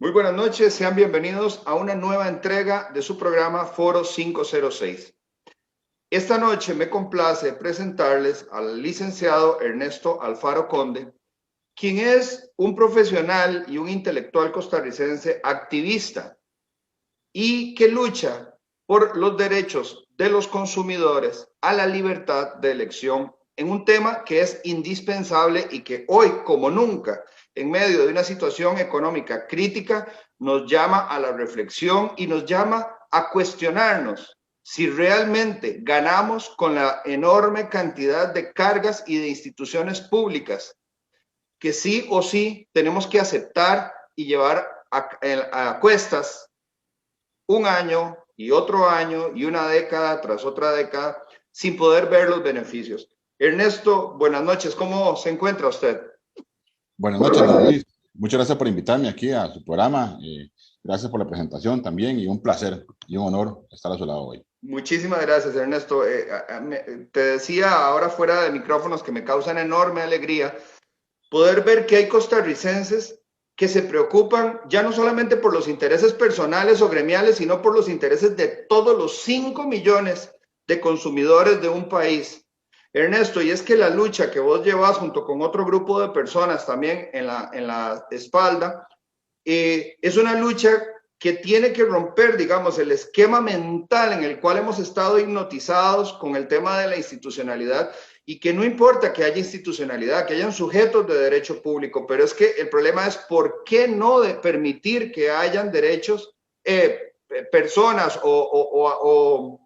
Muy buenas noches, sean bienvenidos a una nueva entrega de su programa Foro 506. Esta noche me complace presentarles al licenciado Ernesto Alfaro Conde, quien es un profesional y un intelectual costarricense activista y que lucha por los derechos de los consumidores a la libertad de elección en un tema que es indispensable y que hoy, como nunca, en medio de una situación económica crítica, nos llama a la reflexión y nos llama a cuestionarnos si realmente ganamos con la enorme cantidad de cargas y de instituciones públicas que sí o sí tenemos que aceptar y llevar a cuestas un año y otro año y una década tras otra década sin poder ver los beneficios. Ernesto, buenas noches, ¿cómo se encuentra usted? Buenas noches, don Luis. Muchas gracias por invitarme aquí a su programa. Gracias por la presentación también y un placer y un honor estar a su lado hoy. Muchísimas gracias, Ernesto. Te decía ahora fuera de micrófonos que me causan enorme alegría poder ver que hay costarricenses que se preocupan ya no solamente por los intereses personales o gremiales, sino por los intereses de todos los 5 millones de consumidores de un país. Ernesto, y es que la lucha que vos llevas junto con otro grupo de personas también en la espalda, es una lucha que tiene que romper, digamos, el esquema mental en el cual hemos estado hipnotizados con el tema de la institucionalidad y que no importa que haya institucionalidad, que hayan sujetos de derecho público, pero es que el problema es por qué no de permitir que hayan derechos, personas o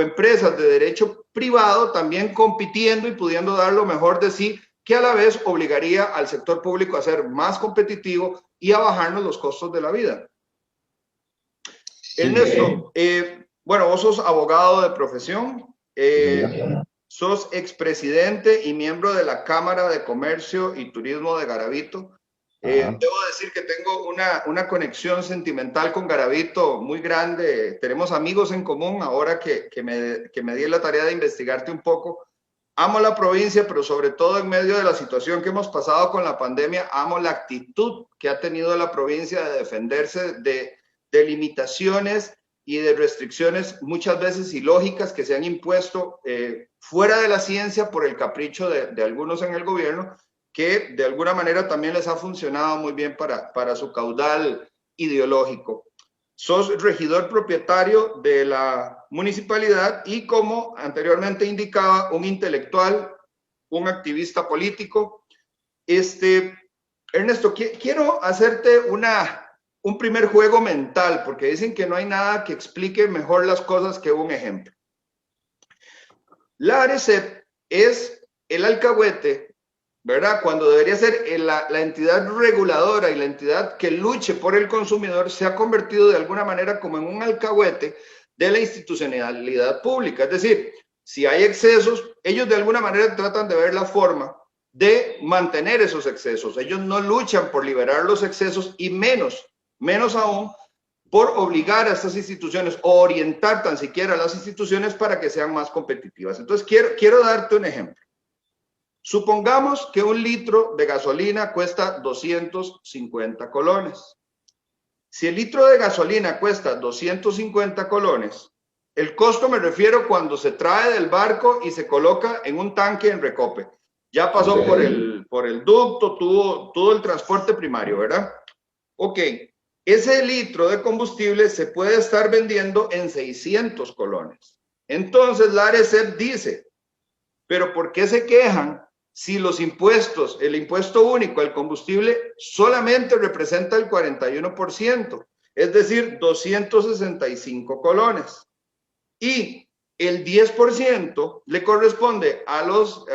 empresas de derecho privado también compitiendo y pudiendo dar lo mejor de sí, que a la vez obligaría al sector público a ser más competitivo y a bajarnos los costos de la vida. Sí. Ernesto, bueno, vos sos abogado de profesión, sos expresidente y miembro de la Cámara de Comercio y Turismo de Garavito. Debo decir que tengo una conexión sentimental con Garavito muy grande. Tenemos amigos en común ahora que me di la tarea de investigarte un poco. Amo la provincia, pero sobre todo en medio de la situación que hemos pasado con la pandemia, amo la actitud que ha tenido la provincia de defenderse de limitaciones y de restricciones muchas veces ilógicas que se han impuesto fuera de la ciencia por el capricho de algunos en el gobierno, que de alguna manera también les ha funcionado muy bien para su caudal ideológico. Sos regidor propietario de la municipalidad y, como anteriormente indicaba, un intelectual, un activista político. Ernesto, quiero hacerte un primer juego mental, porque dicen que no hay nada que explique mejor las cosas que un ejemplo. La ARECEP es el alcahuete, ¿verdad? Cuando debería ser la entidad reguladora y la entidad que luche por el consumidor, se ha convertido de alguna manera como en un alcahuete de la institucionalidad pública. Es decir, si hay excesos, ellos de alguna manera tratan de ver la forma de mantener esos excesos. Ellos no luchan por liberar los excesos y menos aún por obligar a estas instituciones o orientar tan siquiera a las instituciones para que sean más competitivas. Entonces, quiero darte un ejemplo. Supongamos que un litro de gasolina cuesta 250 colones. Si el litro de gasolina cuesta 250 colones, el costo me refiero cuando se trae del barco y se coloca en un tanque en recope. Ya pasó por el ducto, tuvo todo el transporte primario, ¿verdad? Ok, ese litro de combustible se puede estar vendiendo en 600 colones. Entonces la ARECEP dice, pero ¿por qué se quejan si los impuestos, el impuesto único al combustible solamente representa el 41%, es decir, 265 colones? Y el 10% le corresponde a los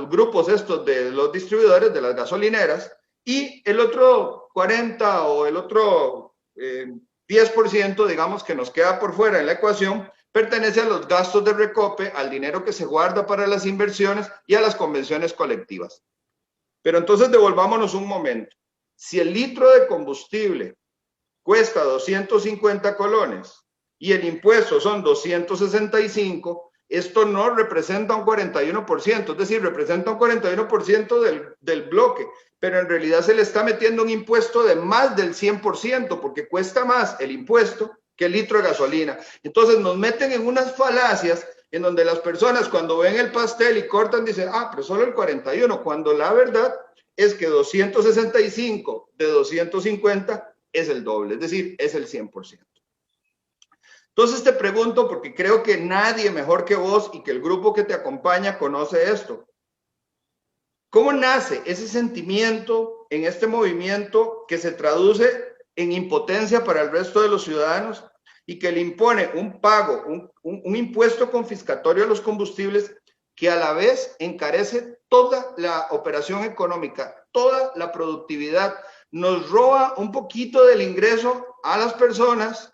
grupos estos de los distribuidores de las gasolineras, y el otro 40 o el otro 10%, digamos, que nos queda por fuera en la ecuación, pertenece a los gastos de recope, al dinero que se guarda para las inversiones y a las convenciones colectivas. Pero entonces devolvámonos un momento. Si el litro de combustible cuesta 250 colones y el impuesto son 265, esto no representa un 41%, es decir, representa un 41% del bloque, pero en realidad se le está metiendo un impuesto de más del 100%, porque cuesta más el impuesto que el litro de gasolina. Entonces nos meten en unas falacias en donde las personas cuando ven el pastel y cortan dicen, ah, pero solo el 41, cuando la verdad es que 265 de 250 es el doble, es decir, es el 100%. Entonces te pregunto, porque creo que nadie mejor que vos y que el grupo que te acompaña conoce esto. ¿Cómo nace ese sentimiento en este movimiento que se traduce en impotencia para el resto de los ciudadanos y que le impone un pago, un impuesto confiscatorio a los combustibles que a la vez encarece toda la operación económica, toda la productividad, nos roba un poquito del ingreso a las personas,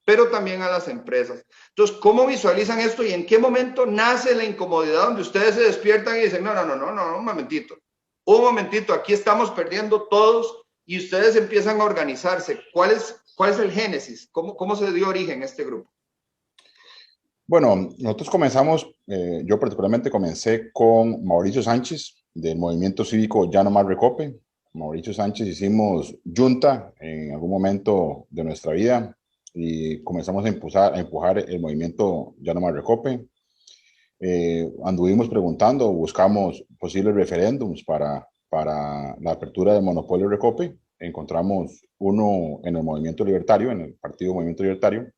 pero también a las empresas? Entonces, ¿cómo visualizan esto y en qué momento nace la incomodidad donde ustedes se despiertan y dicen, no, un momentito, aquí estamos perdiendo todos y ustedes empiezan a organizarse? ¿Cuál es el génesis? ¿Cómo se dio origen a este grupo? Bueno, nosotros comenzamos, yo particularmente comencé con Mauricio Sánchez del movimiento cívico Ya No Más Recope. Mauricio Sánchez hicimos junta en algún momento de nuestra vida y comenzamos a empujar el movimiento Ya No Más Recope. Anduvimos preguntando, buscamos posibles referéndums para la apertura del monopolio Recope. Encontramos uno en el Movimiento Libertario, en el Partido Movimiento Libertario,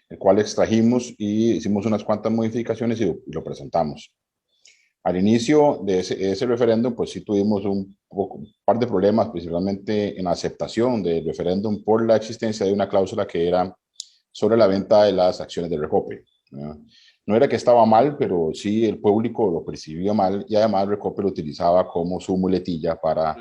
el cual extrajimos y hicimos unas cuantas modificaciones y lo presentamos. Al inicio de ese referéndum, pues sí tuvimos un par de problemas, principalmente en la aceptación del referéndum por la existencia de una cláusula que era sobre la venta de las acciones de Recope. No era que estaba mal, pero sí el público lo percibía mal y además Recope lo utilizaba como su muletilla para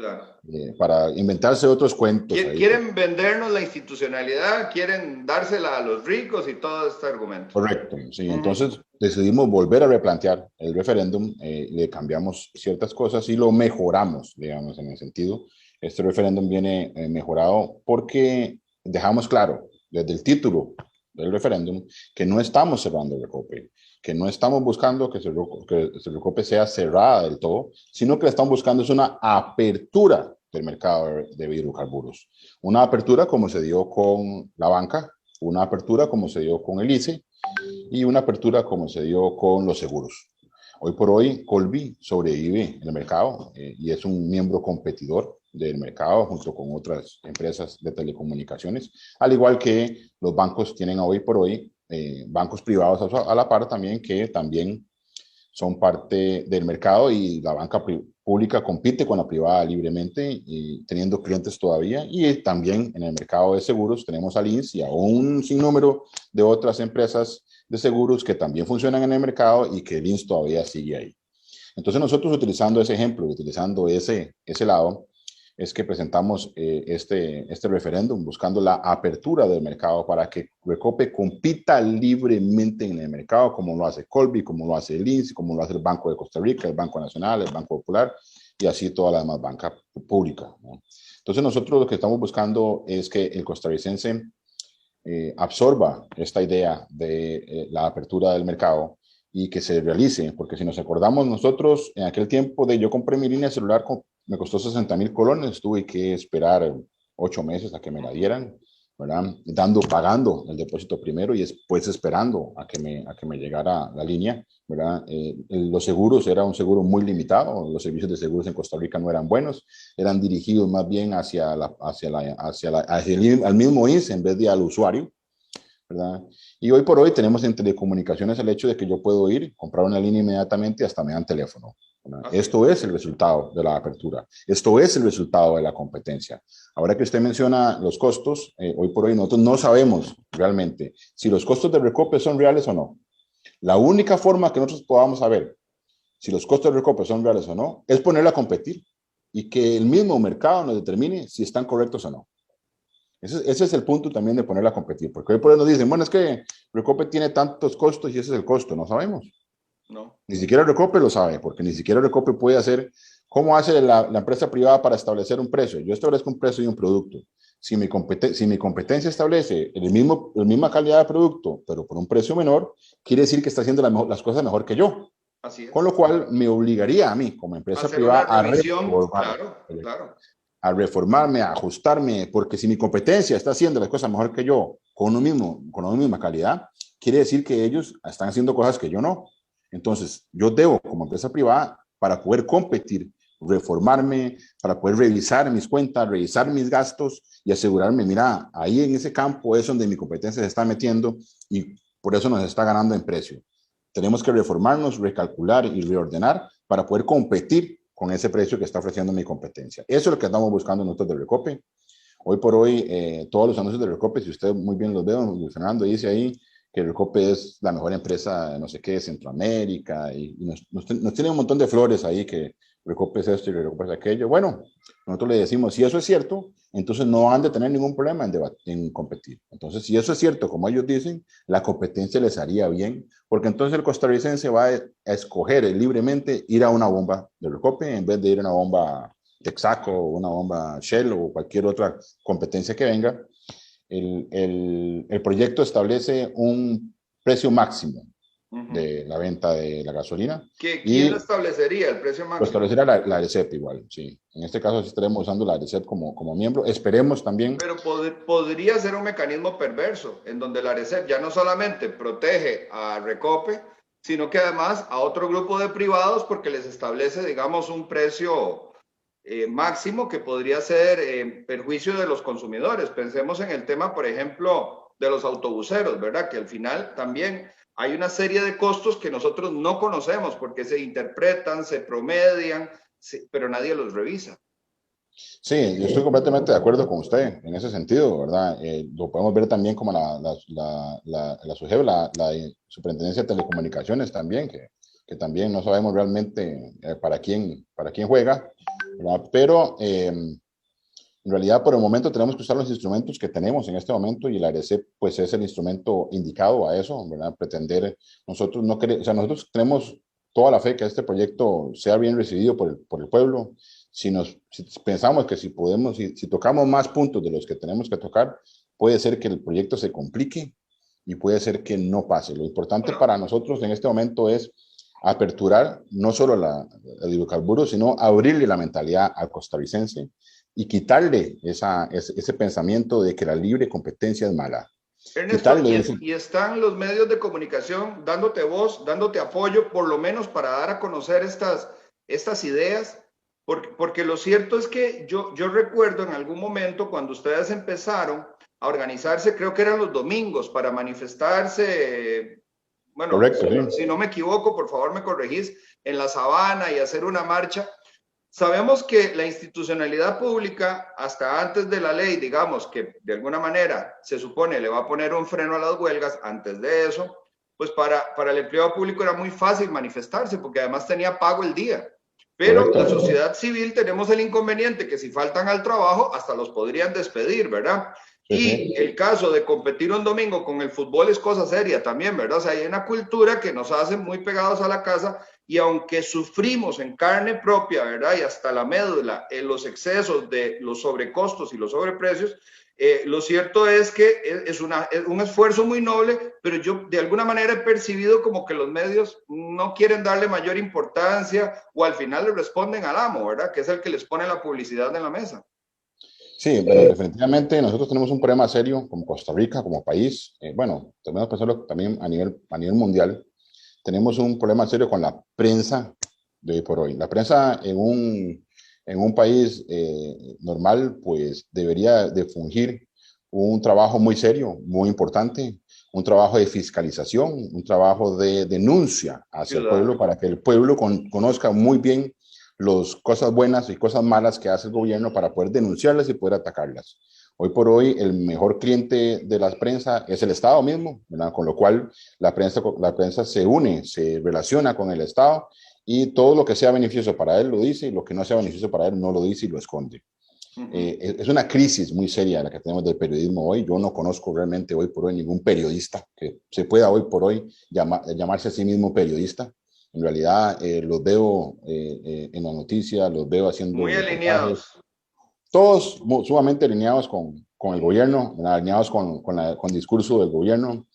inventarse otros cuentos. Quieren vendernos la institucionalidad, quieren dársela a los ricos y todo este argumento. Correcto, sí. Entonces decidimos volver a replantear el referéndum, le cambiamos ciertas cosas y lo mejoramos, digamos, en el sentido. Este referéndum viene mejorado porque dejamos claro desde el título del referéndum que no estamos cerrando el Recope, que no estamos buscando que el Recope sea cerrada del todo, sino que estamos buscando es una apertura del mercado de hidrocarburos. Una apertura como se dio con la banca, una apertura como se dio con el ICE y una apertura como se dio con los seguros. Hoy por hoy, Colby sobrevive en el mercado y es un miembro competidor del mercado junto con otras empresas de telecomunicaciones, al igual que los bancos tienen hoy por hoy bancos privados a la par también, que también son parte del mercado, y la banca pública compite con la privada libremente y teniendo clientes todavía. Y también en el mercado de seguros tenemos al INS y a un sinnúmero de otras empresas de seguros que también funcionan en el mercado y que el INS todavía sigue ahí. Entonces nosotros, utilizando ese ejemplo, utilizando ese lado, es que presentamos este referéndum buscando la apertura del mercado para que Recope compita libremente en el mercado, como lo hace Colby, como lo hace el INSS, como lo hace el Banco de Costa Rica, el Banco Nacional, el Banco Popular y así toda la demás banca pública, ¿no? Entonces nosotros lo que estamos buscando es que el costarricense absorba esta idea de la apertura del mercado y que se realice, porque si nos acordamos nosotros, en aquel tiempo yo compré mi línea celular, me costó 60,000 colones, tuve que esperar 8 meses a que me la dieran, ¿verdad? Pagando el depósito primero y después esperando a que me llegara la línea, ¿verdad? Los seguros, era un seguro muy limitado, los servicios de seguros en Costa Rica no eran buenos, eran dirigidos más bien hacia al mismo INSS en vez de al usuario, ¿verdad? Y hoy por hoy tenemos en telecomunicaciones el hecho de que yo puedo ir, comprar una línea inmediatamente y hasta me dan teléfono. Esto es el resultado de la apertura. Esto es el resultado de la competencia. Ahora que usted menciona los costos, hoy por hoy nosotros no sabemos realmente si los costos de Recope son reales o no. La única forma que nosotros podamos saber si los costos de Recope son reales o no es ponerla a competir y que el mismo mercado nos determine si están correctos o no. Ese es el punto también de ponerla a competir, porque hoy por hoy nos dicen, bueno, es que Recope tiene tantos costos y ese es el costo. No sabemos. No. Ni siquiera Recope lo sabe, porque ni siquiera Recope puede hacer, ¿cómo hace la empresa privada para establecer un precio? Yo establezco un precio y un producto. si mi competencia establece la misma calidad de producto, pero por un precio menor, quiere decir que está haciendo las cosas mejor que yo. Así Con es. lo cual me obligaría a mí, como empresa Hacer una privada, revisión, claro, claro. a reformarme, a ajustarme, porque si mi competencia está haciendo las cosas mejor que yo, con la misma calidad, quiere decir que ellos están haciendo cosas que yo no. Entonces, yo debo, como empresa privada, para poder competir, reformarme, para poder revisar mis cuentas, revisar mis gastos y asegurarme, mira, ahí en ese campo es donde mi competencia se está metiendo y por eso nos está ganando en precio. Tenemos que reformarnos, recalcular y reordenar para poder competir con ese precio que está ofreciendo mi competencia. Eso es lo que estamos buscando nosotros de Recope. Hoy por hoy, todos los anuncios de Recope, si usted muy bien los ve, Fernando dice ahí que Recope es la mejor empresa de no sé qué, de Centroamérica, y nos tiene un montón de flores ahí que Recope es esto y Recope es aquello. Bueno, nosotros le decimos, si eso es cierto, entonces no han de tener ningún problema en competir. Entonces, si eso es cierto, como ellos dicen, la competencia les haría bien, porque entonces el costarricense va a escoger libremente ir a una bomba de Recope en vez de ir a una bomba Texaco, una bomba Shell o cualquier otra competencia que venga. El proyecto establece un precio máximo de la venta de la gasolina. ¿Quién lo establecería el precio Lo máximo? establecería la ARECEP igual, sí. En este caso sí estaremos usando la ARECEP como miembro. Esperemos también. Pero podría ser un mecanismo perverso, en donde la ARECEP ya no solamente protege a Recope, sino que además a otro grupo de privados porque les establece, digamos, un precio máximo que podría ser en perjuicio de los consumidores. Pensemos en el tema, por ejemplo, de los autobuseros, ¿verdad? Que al final también hay una serie de costos que nosotros no conocemos porque se interpretan, se promedian, pero nadie los revisa. Sí, yo estoy completamente de acuerdo con usted en ese sentido, ¿verdad? Lo podemos ver también como la SUGEB, la Superintendencia de Telecomunicaciones también, que también no sabemos realmente para quién juega, ¿verdad? Pero en realidad por el momento tenemos que usar los instrumentos que tenemos en este momento y el ARECEP pues es el instrumento indicado a eso, ¿verdad? Pretender, nosotros no queremos, o sea, nosotros tenemos toda la fe que este proyecto sea bien recibido por el pueblo. Si pensamos que si podemos, si tocamos más puntos de los que tenemos que tocar, puede ser que el proyecto se complique y puede ser que no pase. Lo importante Bueno, para nosotros en este momento es aperturar no solo el hidrocarburos, sino abrirle la mentalidad al costarricense y quitarle ese pensamiento de que la libre competencia es mala. Ernesto, Quitarle ese... y están los medios de comunicación dándote voz, dándote apoyo, por lo menos para dar a conocer estas ideas, porque lo cierto es que yo recuerdo en algún momento cuando ustedes empezaron a organizarse, creo que eran los domingos, para manifestarse, bueno, Correcto, sí. si no me equivoco, por favor me corregís, en la sabana y hacer una marcha. Sabemos que la institucionalidad pública, hasta antes de la ley, digamos que de alguna manera se supone le va a poner un freno a las huelgas, antes de eso, pues para el empleado público era muy fácil manifestarse porque además tenía pago el día. Pero Correcto. la sociedad civil tenemos el inconveniente que si faltan al trabajo hasta los podrían despedir, ¿verdad? Sí, Y sí. el caso de competir un domingo con el fútbol es cosa seria también, ¿verdad? O sea, hay una cultura que nos hace muy pegados a la casa y aunque sufrimos en carne propia, ¿verdad? Y hasta la médula en los excesos de los sobrecostos y los sobreprecios, lo cierto es que es un esfuerzo muy noble, pero yo de alguna manera he percibido como que los medios no quieren darle mayor importancia o al final le responden al amo, ¿verdad? Que es el que les pone la publicidad en la mesa. Sí, bueno, definitivamente nosotros tenemos un problema serio como Costa Rica, como país. Bueno, tenemos que pensarlo también a nivel mundial. Tenemos un problema serio con la prensa de hoy por hoy. La prensa en un país normal, pues debería de fungir un trabajo muy serio, muy importante, un trabajo de fiscalización, un trabajo de denuncia hacia el pueblo Ciudadano. para que el pueblo conozca muy bien las cosas buenas y cosas malas que hace el gobierno para poder denunciarlas y poder atacarlas. Hoy por hoy el mejor cliente de la prensa es el Estado mismo, ¿verdad? Con lo cual la prensa se une, se relaciona con el Estado y todo lo que sea beneficioso para él lo dice y lo que no sea beneficioso para él no lo dice y lo esconde. Uh -huh. Es una crisis muy seria la que tenemos del periodismo hoy. Yo no conozco realmente hoy por hoy ningún periodista que se pueda hoy por hoy llamarse a sí mismo periodista. En realidad los veo en la noticia, los veo haciendo Muy reportajes, alineados. todos sumamente alineados con el gobierno, alineados con el discurso del gobierno,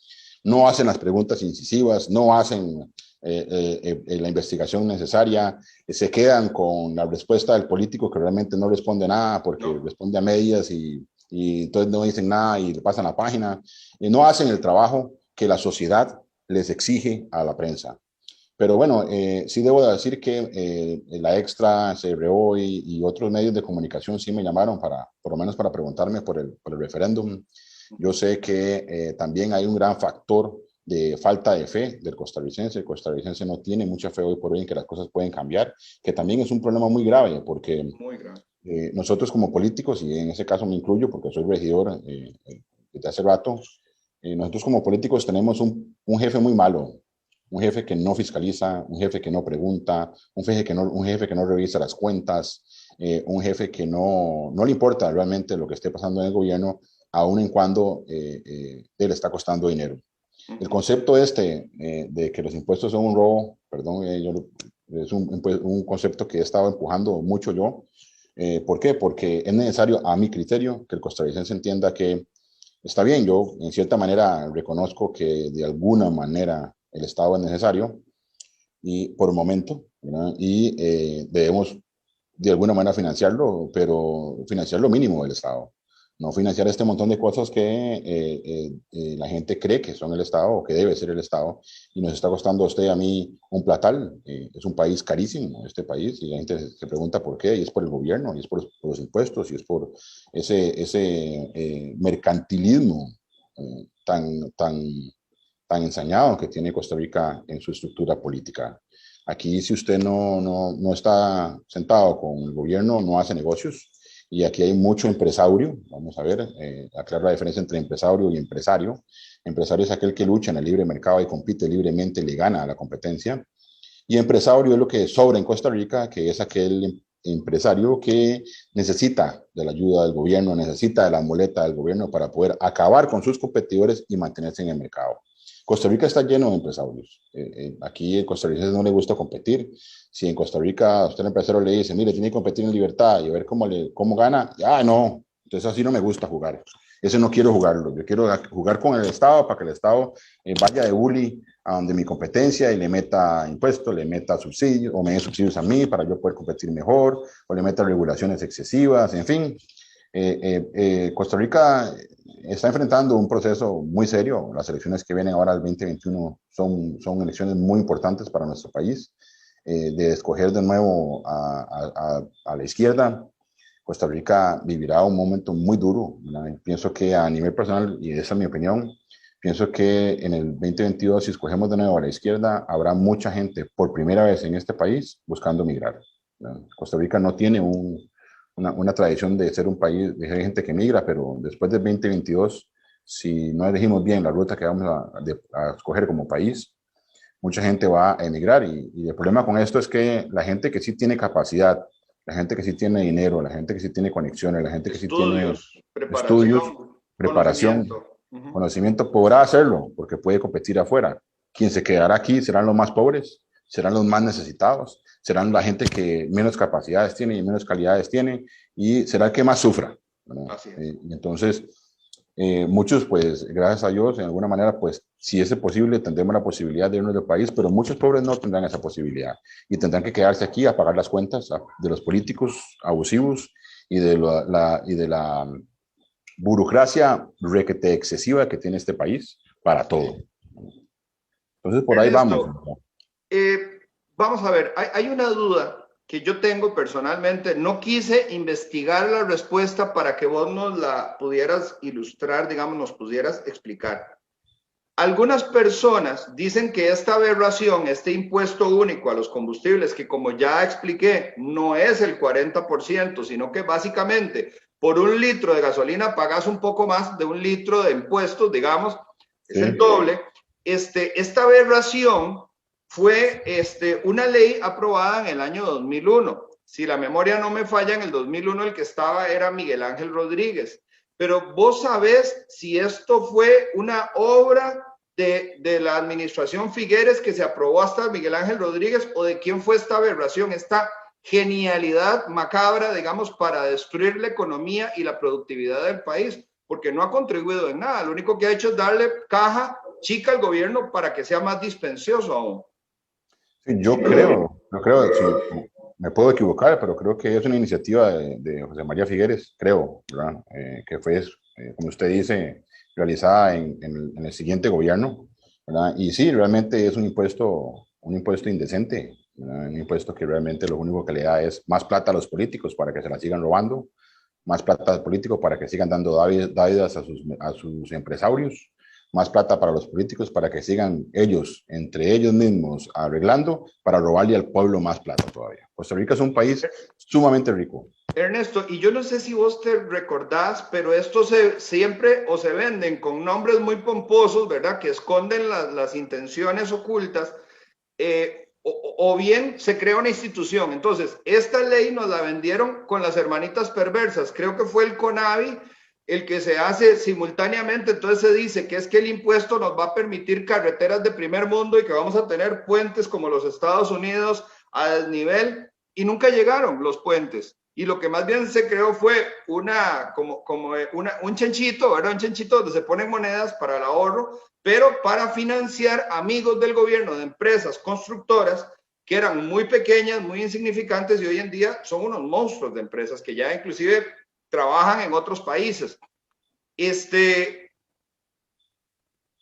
no hacen las preguntas incisivas, no hacen la investigación necesaria, se quedan con la respuesta del político que realmente no responde nada porque No. responde a medias y entonces no dicen nada y le pasan la página, y no hacen el trabajo que la sociedad les exige a la prensa. Pero bueno, sí debo decir que la Extra, CRO y otros medios de comunicación sí me llamaron por lo menos para preguntarme por el referéndum. Yo sé que también hay un gran factor de falta de fe del costarricense. El costarricense no tiene mucha fe hoy por hoy en que las cosas pueden cambiar, que también es un problema muy grave porque Muy grave. nosotros como políticos, y en ese caso me incluyo porque soy regidor desde hace rato, nosotros como políticos tenemos un jefe muy malo, un jefe que no fiscaliza, un jefe que no pregunta, un jefe que no revisa las cuentas, un jefe que no le importa realmente lo que esté pasando en el gobierno, aun en cuando le está costando dinero. El concepto de que los impuestos son un robo, perdón, es un concepto que he estado empujando mucho yo. ¿Por qué? Porque es necesario, a mi criterio, que el costarricense entienda que está bien, yo en cierta manera reconozco que de alguna manera el Estado es necesario y por un momento, ¿verdad? Y debemos de alguna manera financiarlo, pero financiar lo mínimo del Estado. No financiar este montón de cosas que la gente cree que son el Estado o que debe ser el Estado y nos está costando a usted y a mí un platal. Es un país carísimo, este país, y la gente se pregunta por qué, y es por el gobierno, y es por los impuestos, y es por ese mercantilismo tan ensañado que tiene Costa Rica en su estructura política. Aquí, si usted no está sentado con el gobierno, no hace negocios. Y aquí hay mucho empresario. Vamos a ver, aclarar la diferencia entre empresario y empresario. Empresario es aquel que lucha en el libre mercado y compite libremente, le gana a la competencia. Y empresario es lo que sobra en Costa Rica, que es aquel empresario que necesita de la ayuda del gobierno, necesita de la muleta del gobierno para poder acabar con sus competidores y mantenerse en el mercado. Costa Rica está lleno de empresarios. Aquí en Costa Rica no le gusta competir. Si en Costa Rica usted al empresario le dice, mire, tiene que competir en libertad y a ver cómo gana, no, entonces así no me gusta jugar. Ese no quiero jugarlo. Yo quiero jugar con el Estado para que el Estado vaya de bully a donde mi competencia y le meta impuestos, le meta subsidios o me dé subsidios a mí para yo poder competir mejor o le meta regulaciones excesivas, en fin. Costa Rica está enfrentando un proceso muy serio. Las elecciones que vienen ahora, el 2021, son elecciones muy importantes para nuestro país, de escoger de nuevo a la izquierda. Costa Rica vivirá un momento muy duro, ¿verdad? Pienso que a nivel personal, y esa es mi opinión, pienso que en el 2022, si escogemos de nuevo a la izquierda, habrá mucha gente por primera vez en este país buscando migrar, ¿verdad? Costa Rica no tiene una tradición de ser un país de gente que migra, pero después del 2022, si no elegimos bien la ruta que vamos a escoger como país, mucha gente va a emigrar y el problema con esto es que la gente que sí tiene capacidad, la gente que sí tiene dinero, la gente que sí tiene conexiones, la gente que sí tiene Estudios, estudios, preparación, preparación, conocimiento. conocimiento, podrá hacerlo porque puede competir afuera. Quien se quedará aquí serán los más pobres, serán los más necesitados, serán la gente que menos capacidades tiene y menos calidades tiene y será el que más sufra, ¿verdad? Así es. Entonces, muchos, pues, gracias a Dios, en alguna manera, pues, si es posible, tendremos la posibilidad de irnos del país, pero muchos pobres no tendrán esa posibilidad y tendrán que quedarse aquí a pagar las cuentas de los políticos abusivos y de la burocracia requete excesiva que tiene este país para todo. Entonces, por ahí vamos. Ernesto, vamos a ver, hay una duda que yo tengo personalmente. No quise investigar la respuesta para que vos nos la pudieras ilustrar, digamos, nos pudieras explicar. Algunas personas dicen que esta aberración, este impuesto único a los combustibles, que como ya expliqué, no es el 40%, sino que básicamente por un litro de gasolina pagas un poco más de un litro de impuestos, digamos, es el doble. Esta aberración fue una ley aprobada en el año 2001. Si la memoria no me falla, en el 2001 el que estaba era Miguel Ángel Rodríguez. Pero vos sabés si esto fue una obra de la administración Figueres que se aprobó hasta Miguel Ángel Rodríguez, o de quién fue esta aberración, esta genialidad macabra, digamos, para destruir la economía y la productividad del país. porque no ha contribuido en nada. Lo único que ha hecho es darle caja chica al gobierno para que sea más dispendioso aún. Sí, yo creo, sí, me puedo equivocar, pero creo que es una iniciativa de José María Figueres, creo, ¿verdad? Que fue, como usted dice, realizada en el siguiente gobierno, ¿verdad? Y sí, realmente es un impuesto indecente, ¿verdad? Un impuesto que realmente lo único que le da es más plata a los políticos para que se la sigan robando, más plata a los políticos para que sigan dando dádivas a sus empresarios, más plata para los políticos para que sigan ellos, entre ellos mismos, arreglando para robarle al pueblo más plata todavía. Costa Rica es un país sumamente rico. Ernesto, y yo no sé si vos te recordás, pero estos siempre o se venden con nombres muy pomposos, ¿verdad? Que esconden las intenciones ocultas, o bien se crea una institución. Entonces, esta ley nos la vendieron con las hermanitas perversas. Creo que fue el CONAVI el que se hace simultáneamente. Entonces se dice que es que el impuesto nos va a permitir carreteras de primer mundo y que vamos a tener puentes como los Estados Unidos a desnivel, y nunca llegaron los puentes. Y lo que más bien se creó fue un chanchito, ¿verdad? Un chanchito donde se ponen monedas para el ahorro, pero para financiar amigos del gobierno de empresas constructoras que eran muy pequeñas, muy insignificantes, y hoy en día son unos monstruos de empresas que ya inclusive trabajan en otros países.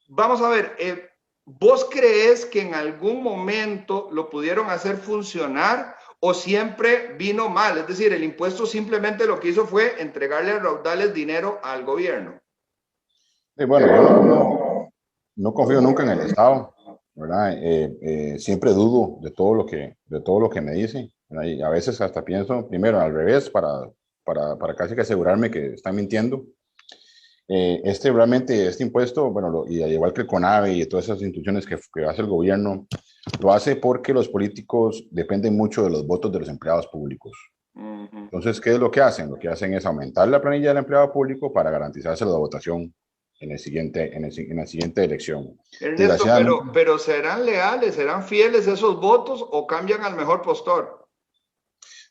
Vamos a ver, ¿vos crees que en algún momento lo pudieron hacer funcionar o siempre vino mal? Es decir, el impuesto simplemente lo que hizo fue entregarle a raudales dinero al gobierno. Bueno, yo no confío nunca en el Estado, ¿verdad? Siempre dudo de todo lo que me dice, ¿verdad? Y a veces hasta pienso primero al revés para casi que asegurarme que están mintiendo. Este impuesto, bueno, y al igual que el CONAVE y todas esas instituciones que hace el gobierno, lo hace porque los políticos dependen mucho de los votos de los empleados públicos. Entonces, ¿qué es lo que hacen? Lo que hacen es aumentar la planilla del empleado público para garantizarse la votación en la siguiente elección. Ernesto, pero ¿serán leales, serán fieles esos votos o cambian al mejor postor?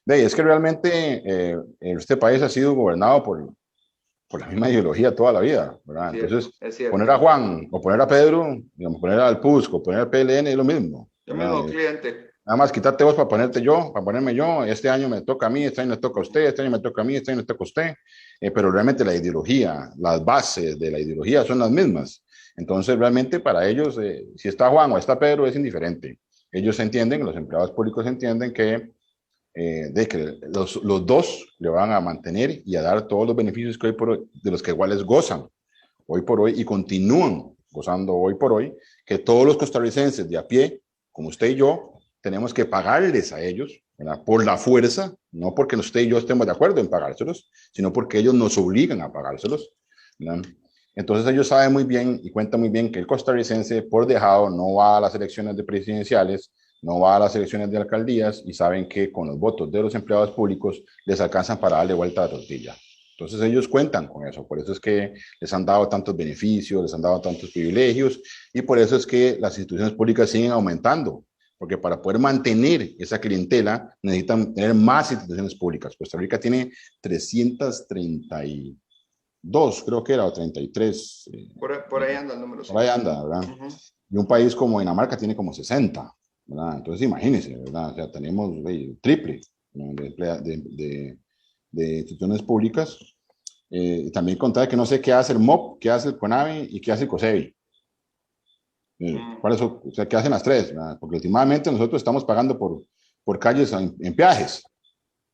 Es que realmente este país ha sido gobernado por la misma ideología toda la vida, ¿verdad? Cierto, Entonces, poner a Juan o poner a Pedro, digamos, poner al PUSC o poner al PLN es lo mismo. Yo mismo cliente. Nada más quitarte vos para ponerme yo, este año me toca a mí, este año le toca a usted, este año me toca a mí, este año le toca a usted, pero realmente la ideología, las bases de la ideología son las mismas. Entonces, realmente para ellos, si está Juan o está Pedro, es indiferente. Ellos entienden, los empleados públicos entienden que los dos le van a mantener y a dar todos los beneficios que hoy por hoy, de los que iguales gozan hoy por hoy y continúan gozando hoy por hoy, que todos los costarricenses de a pie, como usted y yo, tenemos que pagarles a ellos, ¿verdad? Por la fuerza, no porque usted y yo estemos de acuerdo en pagárselos, sino porque ellos nos obligan a pagárselos, ¿verdad? Entonces ellos saben muy bien y cuentan muy bien que el costarricense por dejado no va a las elecciones de presidenciales, no va a las elecciones de alcaldías y saben que con los votos de los empleados públicos les alcanzan para darle vuelta a la tortilla. Entonces ellos cuentan con eso, por eso es que les han dado tantos beneficios, les han dado tantos privilegios y por eso es que las instituciones públicas siguen aumentando, porque para poder mantener esa clientela necesitan tener más instituciones públicas. Costa Rica tiene 332, creo que era, o 33. Por ahí anda el número. Por ahí anda, ¿verdad? Y un país como Dinamarca tiene como 60, ¿verdad? Entonces imagínense, ¿verdad? O sea, tenemos triple, ¿no? de instituciones públicas. También contar que no sé qué hace el MOP, qué hace el CONAVE y qué hace el COSEBI. ¿Cuáles son? O sea, ¿qué hacen las tres? ¿Verdad? Porque últimamente nosotros estamos pagando por calles en peajes,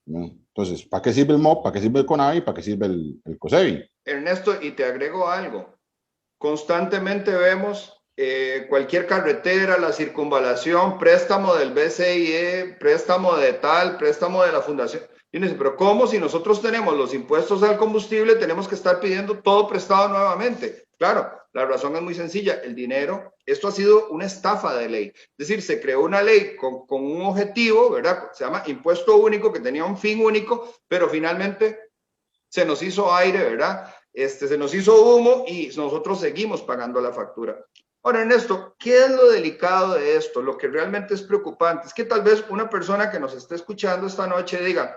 ¿no? Entonces, ¿para qué sirve el MOP? ¿Para qué sirve el CONAVE? ¿Para qué sirve el COSEBI? Ernesto, y te agrego algo. Constantemente vemos cualquier carretera, la circunvalación, préstamo del BCIE, préstamo de tal, préstamo de la fundación. Fíjense, pero ¿cómo si nosotros tenemos los impuestos al combustible, tenemos que estar pidiendo todo prestado nuevamente? Claro, la razón es muy sencilla, el dinero, esto ha sido una estafa de ley. Es decir, se creó una ley con un objetivo, ¿verdad? Se llama impuesto único, que tenía un fin único, pero finalmente se nos hizo aire, ¿verdad? Se nos hizo humo y nosotros seguimos pagando la factura. Ahora, Ernesto, ¿qué es lo delicado de esto? Lo que realmente es preocupante es que tal vez una persona que nos esté escuchando esta noche diga,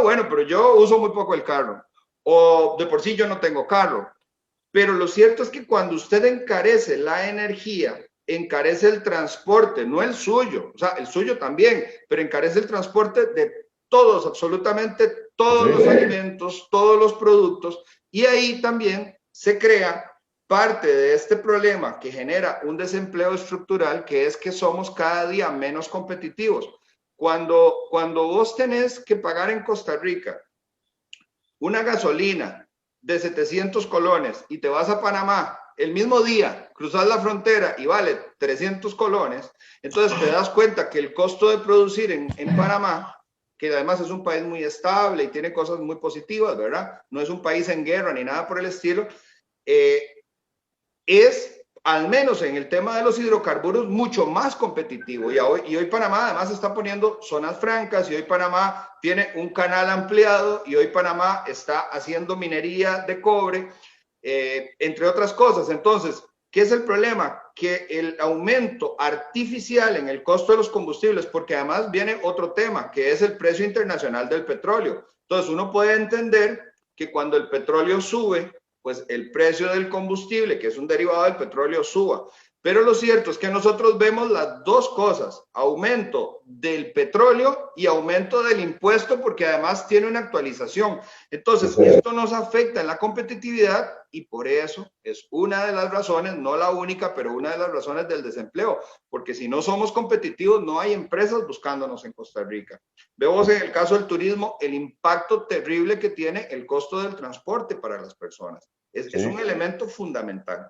bueno, pero yo uso muy poco el carro, o de por sí yo no tengo carro. Pero lo cierto es que cuando usted encarece la energía, encarece el transporte, no el suyo, o sea, el suyo también, pero encarece el transporte de todos, absolutamente todos los alimentos, todos los productos, y ahí también se crea parte de este problema que genera un desempleo estructural, que es que somos cada día menos competitivos. Cuando vos tenés que pagar en Costa Rica una gasolina de 700 colones y te vas a Panamá el mismo día, cruzas la frontera y vale 300 colones, entonces te das cuenta que el costo de producir en Panamá, que además es un país muy estable y tiene cosas muy positivas, ¿verdad? No es un país en guerra ni nada por el estilo, eh, es, al menos en el tema de los hidrocarburos, mucho más competitivo. Y hoy Panamá además está poniendo zonas francas, y hoy Panamá tiene un canal ampliado, y hoy Panamá está haciendo minería de cobre, entre otras cosas. Entonces, ¿qué es el problema? Que el aumento artificial en el costo de los combustibles, porque además viene otro tema, que es el precio internacional del petróleo. Entonces, uno puede entender que cuando el petróleo sube, pues el precio del combustible, que es un derivado del petróleo, suba. Pero lo cierto es que nosotros vemos las dos cosas, aumento del petróleo y aumento del impuesto, porque además tiene una actualización. Entonces, esto nos afecta en la competitividad, y por eso es una de las razones, no la única, pero una de las razones del desempleo, porque si no somos competitivos, no hay empresas buscándonos en Costa Rica. Vemos en el caso del turismo el impacto terrible que tiene el costo del transporte para las personas. Es un elemento fundamental.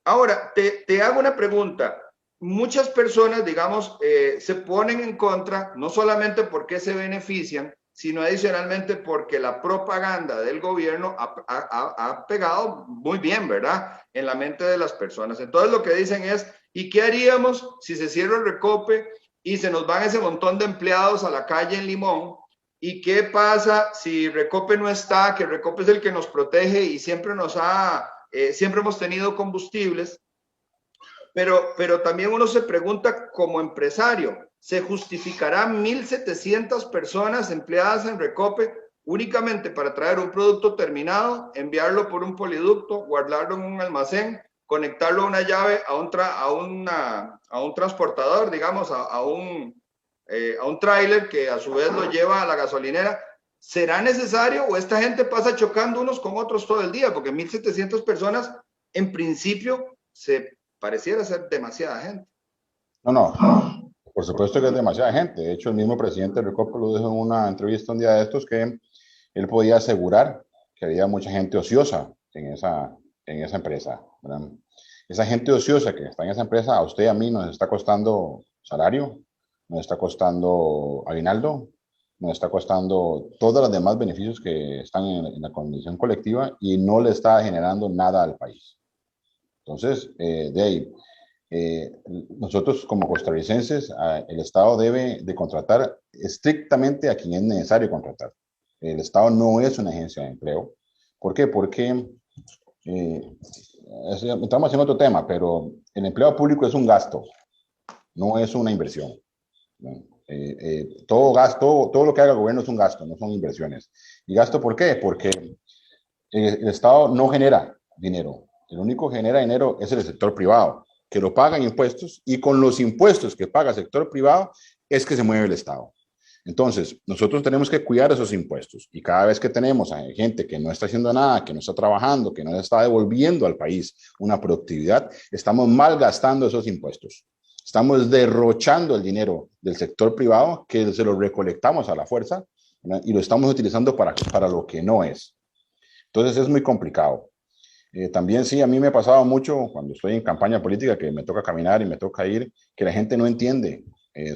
Ahora, te hago una pregunta. Muchas personas, digamos, se ponen en contra, no solamente porque se benefician, sino adicionalmente porque la propaganda del gobierno ha pegado muy bien, ¿verdad? En la mente de las personas. Entonces lo que dicen es, ¿y qué haríamos si se cierra el Recope y se nos van ese montón de empleados a la calle en Limón? ¿Y qué pasa si Recope no está? Que Recope es el que nos protege y siempre siempre hemos tenido combustibles, pero también uno se pregunta como empresario, ¿se justificarán 1,700 personas empleadas en Recope únicamente para traer un producto terminado, enviarlo por un poliducto, guardarlo en un almacén, conectarlo a una llave, a un transportador, digamos, a un tráiler que a su vez lo lleva a la gasolinera? ¿Será necesario o esta gente pasa chocando unos con otros todo el día? Porque 1,700 personas, en principio, pareciera ser demasiada gente. No, no, por supuesto que es demasiada gente. De hecho, el mismo presidente del Recope lo dijo en una entrevista un día de estos, que él podía asegurar que había mucha gente ociosa en esa empresa, ¿verdad? Esa gente ociosa que está en esa empresa, a usted y a mí nos está costando salario, nos está costando aguinaldo, nos está costando todos los demás beneficios que están en la condición colectiva, y no le está generando nada al país. Entonces, de ahí, nosotros como costarricenses, el Estado debe de contratar estrictamente a quien es necesario contratar. El Estado no es una agencia de empleo. ¿Por qué? Porque estamos en otro tema, pero el empleo público es un gasto, no es una inversión. Todo gasto, todo lo que haga el gobierno es un gasto, no son inversiones. ¿Y gasto por qué? Porque el Estado no genera dinero. El único que genera dinero es el sector privado, que lo pagan impuestos, y con los impuestos que paga el sector privado es que se mueve el Estado. Entonces, nosotros tenemos que cuidar esos impuestos, y cada vez que tenemos a gente que no está haciendo nada, que no está trabajando, que no está devolviendo al país una productividad, estamos malgastando esos impuestos. Estamos derrochando el dinero del sector privado, que se lo recolectamos a la fuerza, ¿verdad? Y lo estamos utilizando para lo que no es. Entonces es muy complicado. También sí, a mí me ha pasado mucho cuando estoy en campaña política, que me toca caminar y me toca ir, que la gente no entiende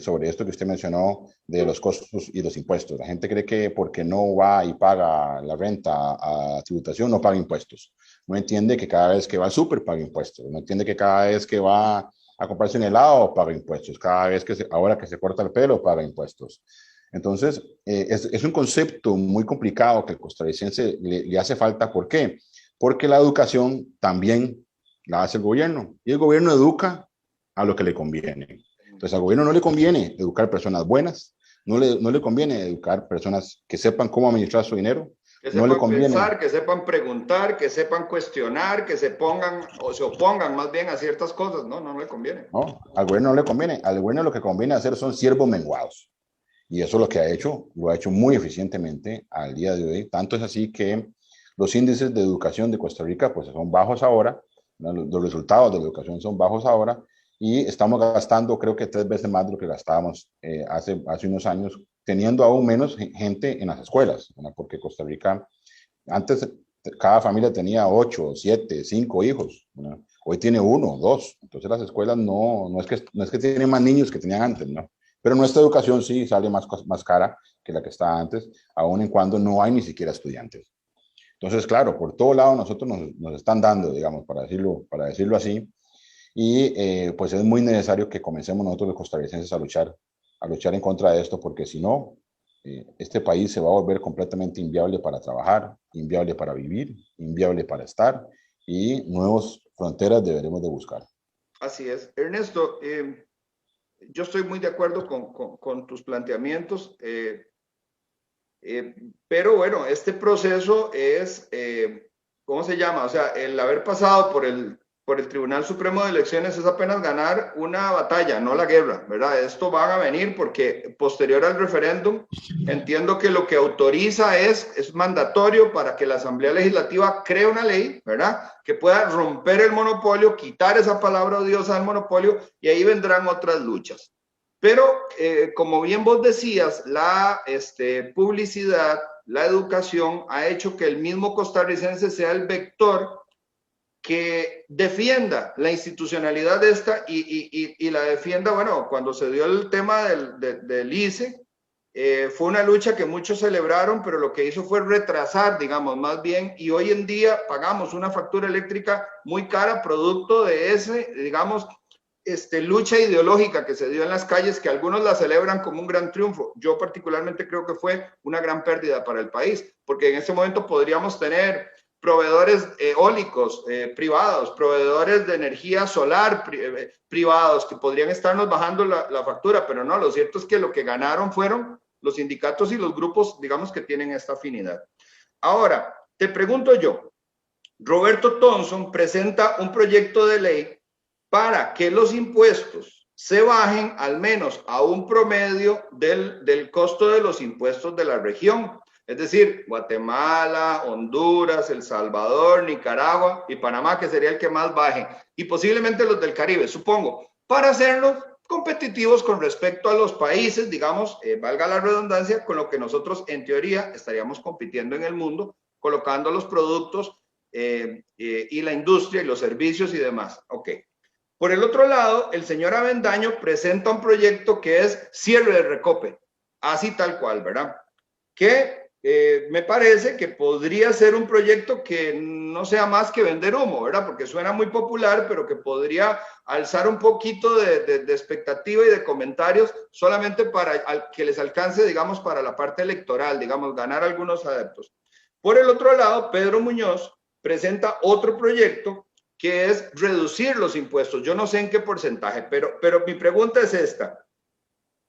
sobre esto que usted mencionó de los costos y los impuestos. La gente cree que porque no va y paga la renta a tributación, no paga impuestos. No entiende que cada vez que va al súper paga impuestos. No entiende que cada vez que va a comprarse un helado paga impuestos. Cada vez ahora que se corta el pelo paga impuestos. Entonces, es un concepto muy complicado que al costarricense le hace falta. ¿Por qué? Porque la educación también la hace el gobierno, y el gobierno educa a lo que le conviene. Entonces, al gobierno no le conviene educar personas buenas, no le conviene educar personas que sepan cómo administrar su dinero, Que no le sepan conviene. pensar, que sepan preguntar, que sepan cuestionar, que se pongan o se opongan más bien a ciertas cosas. No, no le conviene. ¿No? Al gobierno no le conviene. Al gobierno lo que conviene hacer son siervos menguados. Y eso es lo que ha hecho, lo ha hecho muy eficientemente al día de hoy. Tanto es así que los índices de educación de Costa Rica pues son bajos ahora, ¿no? Los resultados de la educación son bajos ahora y estamos gastando creo que 3 veces más de lo que gastábamos hace unos años, teniendo aún menos gente en las escuelas, ¿no? Porque Costa Rica antes cada familia tenía 8, 7, 5 hijos, ¿no? Hoy tiene 1, 2. Entonces las escuelas no es que tienen más niños que tenían antes, ¿no? Pero nuestra educación sí sale más cara que la que estaba antes, aun en cuando no hay ni siquiera estudiantes. Entonces, claro, por todo lado nosotros nos están dando, digamos, para decirlo así, y pues es muy necesario que comencemos nosotros los costarricenses a luchar en contra de esto, porque si no, este país se va a volver completamente inviable para trabajar, inviable para vivir, inviable para estar, y nuevas fronteras deberemos de buscar. Así es. Ernesto, yo estoy muy de acuerdo con tus planteamientos, pero bueno, este proceso es, ¿cómo se llama? O sea, el haber pasado por el Tribunal Supremo de Elecciones es apenas ganar una batalla, no la guerra, ¿verdad? Esto van a venir porque posterior al referéndum, entiendo que lo que autoriza es mandatorio para que la Asamblea Legislativa cree una ley, ¿verdad? Que pueda romper el monopolio, quitar esa palabra odiosa del monopolio y ahí vendrán otras luchas. Pero, como bien vos decías, la publicidad, la educación ha hecho que el mismo costarricense sea el vector que defienda la institucionalidad de esta y la defienda, bueno, cuando se dio el tema del ICE, fue una lucha que muchos celebraron, pero lo que hizo fue retrasar, digamos, más bien, y hoy en día pagamos una factura eléctrica muy cara producto de ese, digamos, lucha ideológica que se dio en las calles, que algunos la celebran como un gran triunfo. Yo particularmente creo que fue una gran pérdida para el país, porque en ese momento podríamos tener proveedores eólicos privados, proveedores de energía solar privados, que podrían estarnos bajando la factura, pero no, lo cierto es que lo que ganaron fueron los sindicatos y los grupos, digamos, que tienen esta afinidad. Ahora, te pregunto yo, Roberto Thompson presenta un proyecto de ley para que los impuestos se bajen al menos a un promedio del costo de los impuestos de la región. Es decir, Guatemala, Honduras, El Salvador, Nicaragua y Panamá, que sería el que más baje, y posiblemente los del Caribe, supongo, para hacerlos competitivos con respecto a los países, digamos, valga la redundancia, con lo que nosotros en teoría estaríamos compitiendo en el mundo, colocando los productos y la industria y los servicios y demás. Ok. Por el otro lado, el señor Avendaño presenta un proyecto que es cierre de Recope, así tal cual, ¿verdad? Que me parece que podría ser un proyecto que no sea más que vender humo, ¿verdad? Porque suena muy popular, pero que podría alzar un poquito de expectativa y de comentarios solamente para que les alcance, digamos, para la parte electoral, digamos, ganar algunos adeptos. Por el otro lado, Pedro Muñoz presenta otro proyecto que es reducir los impuestos. Yo no sé en qué porcentaje, pero mi pregunta es esta.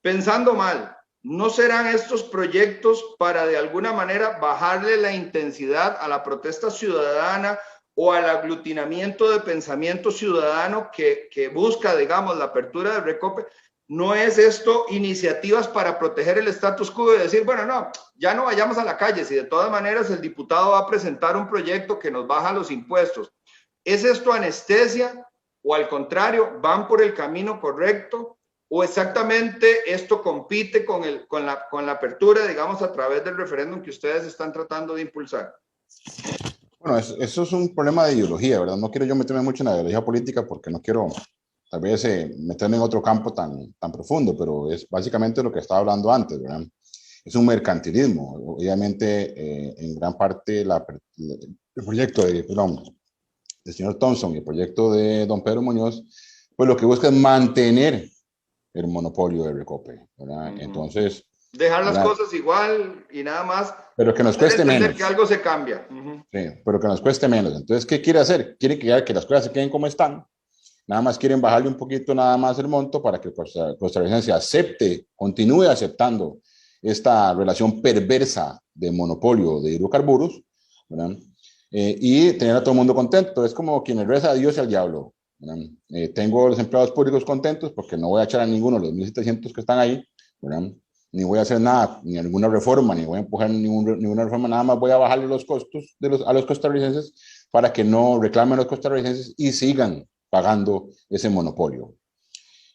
Pensando mal, ¿no serán estos proyectos para de alguna manera bajarle la intensidad a la protesta ciudadana o al aglutinamiento de pensamiento ciudadano que busca, digamos, la apertura del Recope? ¿No es esto iniciativas para proteger el status quo y decir, bueno, no, ya no vayamos a la calle, si de todas maneras el diputado va a presentar un proyecto que nos baja los impuestos? ¿Es esto anestesia o al contrario, van por el camino correcto? ¿O exactamente esto compite con la apertura, digamos, a través del referéndum que ustedes están tratando de impulsar? Bueno, eso es un problema de ideología, ¿verdad? No quiero yo meterme mucho en la ideología política porque no quiero tal vez meterme en otro campo tan profundo, pero es básicamente lo que estaba hablando antes, ¿verdad? Es un mercantilismo. Obviamente, en gran parte, el proyecto del señor Thompson y el proyecto de don Pedro Muñoz, pues lo que busca es mantener el monopolio de Recope, ¿verdad? Entonces, dejar las ¿verdad? cosas igual y nada más. Pero que nos cueste menos. Que algo se cambia. Sí, pero que nos cueste menos. Entonces, ¿qué quiere hacer? Quiere que las cosas se queden como están. Nada más quieren bajarle un poquito nada más el monto para que el costarricense acepte, continúe aceptando esta relación perversa de monopolio de hidrocarburos, ¿verdad? Y tener a todo el mundo contento. Es como quien le reza a Dios y al diablo. Tengo los empleados públicos contentos porque no voy a echar a ninguno de los 1.700 que están ahí, ¿verdad? Ni voy a hacer nada, ni ninguna reforma, ni voy a empujar ninguna reforma, nada más voy a bajarle los costos a los costarricenses para que no reclamen los costarricenses y sigan pagando ese monopolio.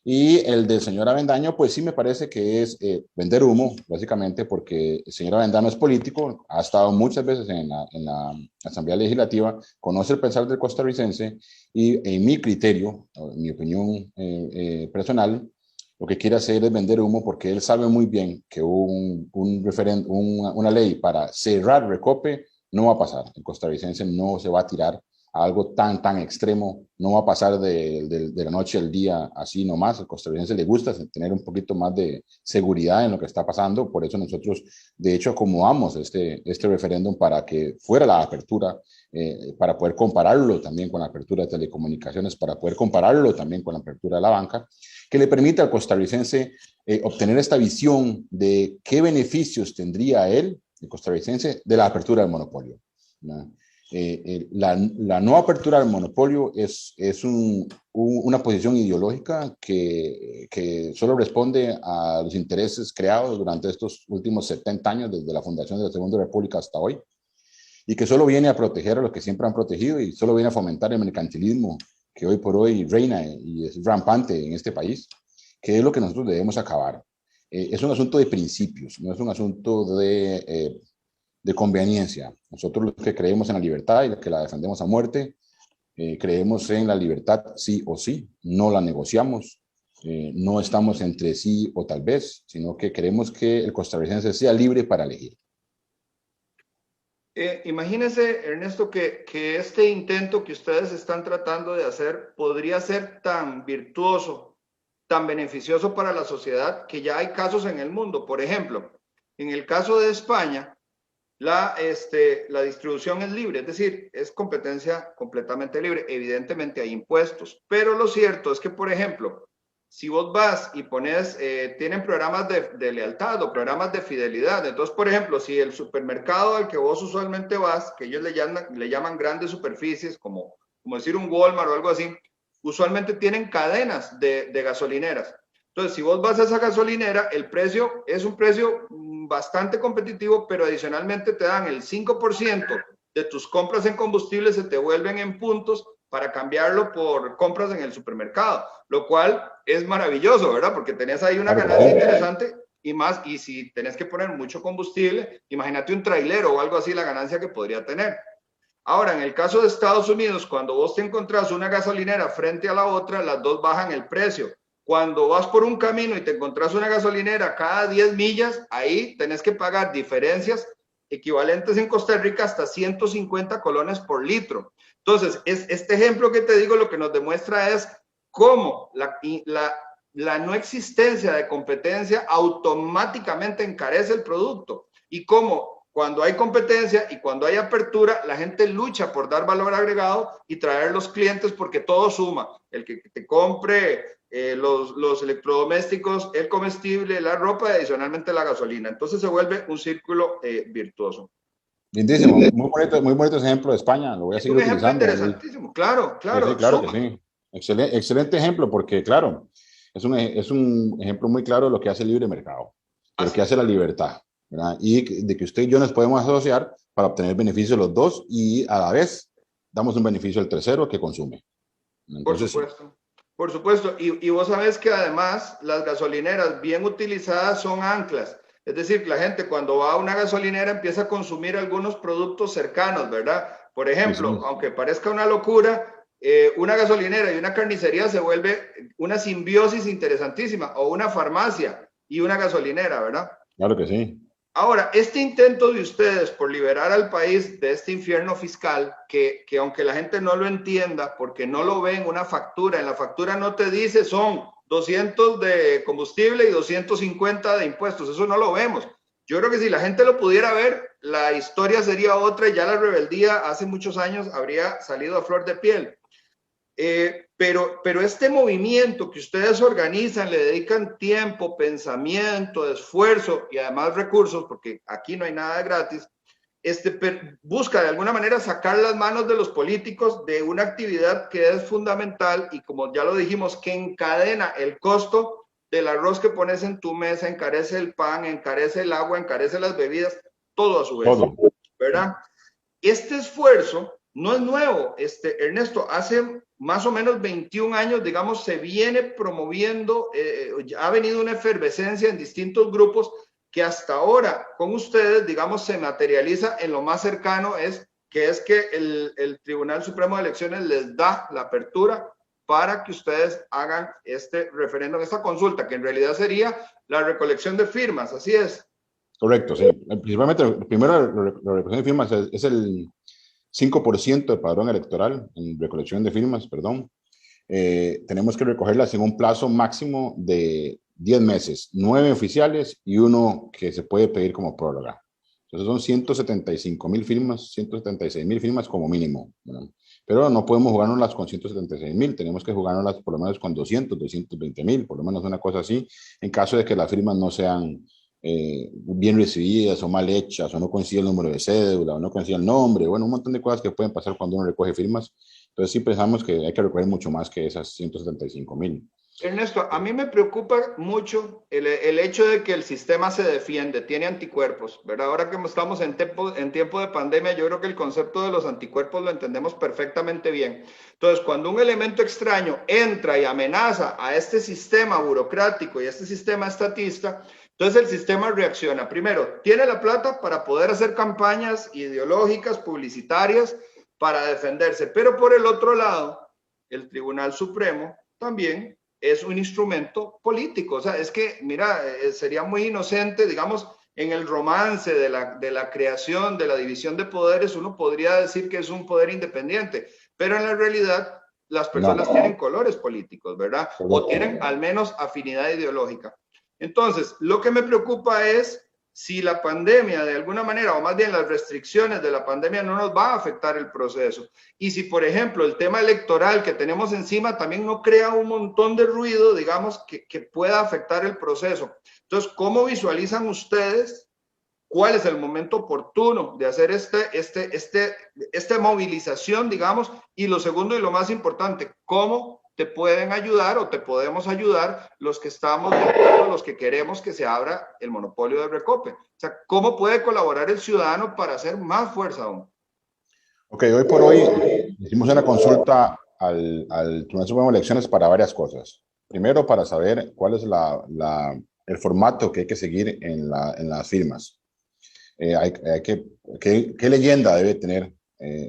Y el del señor Avendaño, pues sí me parece que es vender humo, básicamente, porque el señor Avendaño es político, ha estado muchas veces en la Asamblea Legislativa, conoce el pensar del costarricense y en mi criterio, en mi opinión personal, lo que quiere hacer es vender humo porque él sabe muy bien que una ley para cerrar Recope no va a pasar. El costarricense no se va a tirar a algo tan extremo, no va a pasar de la noche al día así nomás. Al costarricense le gusta tener un poquito más de seguridad en lo que está pasando, por eso nosotros de hecho acomodamos este referéndum para que fuera la apertura, para poder compararlo también con la apertura de telecomunicaciones, para poder compararlo también con la apertura de la banca, que le permita al costarricense obtener esta visión de qué beneficios tendría él, el costarricense, de la apertura del monopolio, ¿no? La no apertura al monopolio es una posición ideológica que solo responde a los intereses creados durante estos últimos 70 años, desde la fundación de la Segunda República hasta hoy, y que solo viene a proteger a los que siempre han protegido y solo viene a fomentar el mercantilismo que hoy por hoy reina y es rampante en este país, que es lo que nosotros debemos acabar. Es un asunto de principios, no es un asunto de conveniencia. Nosotros los que creemos en la libertad y los que la defendemos a muerte, creemos en la libertad sí o sí, no la negociamos, no estamos entre sí o tal vez, sino que queremos que el costarricense sea libre para elegir. Imagínese, Ernesto, que este intento que ustedes están tratando de hacer podría ser tan virtuoso, tan beneficioso para la sociedad, que ya hay casos en el mundo. Por ejemplo, en el caso de España, la distribución es libre, es decir, es competencia completamente libre. Evidentemente hay impuestos, pero lo cierto es que, por ejemplo, si vos vas y pones, tienen programas de lealtad o programas de fidelidad. Entonces, por ejemplo, si el supermercado al que vos usualmente vas, que ellos le llaman grandes superficies, como decir un Walmart o algo así, usualmente tienen cadenas de gasolineras. Entonces, si vos vas a esa gasolinera, el precio es un precio bastante competitivo, pero adicionalmente te dan el 5% de tus compras en combustible, se te vuelven en puntos para cambiarlo por compras en el supermercado, lo cual es maravilloso, ¿verdad? Porque tenés ahí una ganancia interesante y más, y si tenés que poner mucho combustible, imagínate un trailero o algo así, la ganancia que podría tener. Ahora, en el caso de Estados Unidos, cuando vos te encontrás una gasolinera frente a la otra, las dos bajan el precio. Cuando vas por un camino y te encontrás una gasolinera cada 10 millas, ahí tenés que pagar diferencias equivalentes en Costa Rica hasta 150 colones por litro. Entonces, este ejemplo que te digo lo que nos demuestra es cómo la no existencia de competencia automáticamente encarece el producto y cómo cuando hay competencia y cuando hay apertura, la gente lucha por dar valor agregado y traer los clientes porque todo suma. El que te compre los electrodomésticos, el comestible, la ropa y adicionalmente la gasolina. Entonces se vuelve un círculo virtuoso. Lindísimo, muy bonito ejemplo de España, lo voy a Es seguir un ejemplo utilizando. interesantísimo, claro, Sí, sí, claro, claro que suma. sí. Excelente ejemplo, porque claro, es un ejemplo muy claro de lo que hace el libre mercado, de lo Así que hace es. la libertad, ¿verdad? Y de que usted y yo nos podemos asociar para obtener beneficios los dos y a la vez damos un beneficio al tercero que consume. Por Entonces, sí. supuesto, por supuesto. Y vos sabés que además las gasolineras bien utilizadas son anclas. Es decir, que la gente cuando va a una gasolinera empieza a consumir algunos productos cercanos, ¿verdad? Por Sí, ejemplo, sí, aunque parezca una locura, una gasolinera y una carnicería se vuelve una simbiosis interesantísima, o una farmacia y una gasolinera, ¿verdad? claro que sí. Ahora, este intento de ustedes por liberar al país de este infierno fiscal, que aunque la gente no lo entienda, porque no lo ve en una factura, en la factura no te dice son 200 de combustible y 250 de impuestos, eso no lo vemos. Yo creo que si la gente lo pudiera ver, la historia sería otra y ya la rebeldía hace muchos años habría salido a flor de piel. Pero este movimiento que ustedes organizan, le dedican tiempo, pensamiento, esfuerzo y además recursos, porque aquí no hay nada de gratis, busca de alguna manera sacar las manos de los políticos de una actividad que es fundamental y, como ya lo dijimos, que encadena el costo del arroz que pones en tu mesa, encarece el pan, encarece el agua, encarece las bebidas, todo a su vez, Todo. ¿verdad? Este esfuerzo no es nuevo, Ernesto, hace más o menos 21 años, digamos, se viene promoviendo, ha venido una efervescencia en distintos grupos que hasta ahora con ustedes, digamos, se materializa en lo más cercano, que el Tribunal Supremo de Elecciones les da la apertura para que ustedes hagan este referéndum, esta consulta, que en realidad sería la recolección de firmas, así es. Correcto, sí. Principalmente, primero, la recolección de firmas es el 5% del padrón electoral, en recolección de firmas, perdón. Tenemos que recogerlas en un plazo máximo de 10 meses, 9 oficiales y uno que se puede pedir como prórroga. Entonces son 175,000 firmas, 176,000 firmas como mínimo, ¿verdad? Pero no podemos jugárnoslas con 176,000, tenemos que jugárnoslas por lo menos con 220,000, por lo menos una cosa así, en caso de que las firmas no sean bien recibidas o mal hechas, o no coincide el número de cédula, o no coincide el nombre, bueno, un montón de cosas que pueden pasar cuando uno recoge firmas. Entonces sí pensamos que hay que recoger mucho más que esas 175,000. Ernesto, a mí me preocupa mucho el hecho de que el sistema se defiende, tiene anticuerpos, ¿verdad? Ahora que estamos en tiempo de pandemia, yo creo que el concepto de los anticuerpos lo entendemos perfectamente bien. Entonces, cuando un elemento extraño entra y amenaza a este sistema burocrático y a este sistema estatista, entonces el sistema reacciona. Primero, tiene la plata para poder hacer campañas ideológicas, publicitarias, para defenderse, pero por el otro lado, el Tribunal Supremo también es un instrumento político. O sea, es que, mira, sería muy inocente, digamos, en el romance de la creación, de la división de poderes, uno podría decir que es un poder independiente, pero en la realidad las personas tienen colores políticos, ¿verdad? O tienen al menos afinidad ideológica. Entonces, lo que me preocupa es si la pandemia de alguna manera, o más bien las restricciones de la pandemia, no nos va a afectar el proceso. Y si, por ejemplo, el tema electoral que tenemos encima también no crea un montón de ruido, digamos, que pueda afectar el proceso. Entonces, ¿cómo visualizan ustedes cuál es el momento oportuno de hacer esta movilización, digamos? Y lo segundo y lo más importante, ¿cómo te pueden ayudar o te podemos ayudar los que estamos de acuerdo, los que queremos que se abra el monopolio de Recope? O sea, ¿cómo puede colaborar el ciudadano para hacer más fuerza aún? Ok, hoy por hoy hicimos una consulta al Tribunal Supremo de Elecciones para varias cosas. Primero, para saber cuál es el formato que hay que seguir en las firmas. ¿Qué leyenda debe tener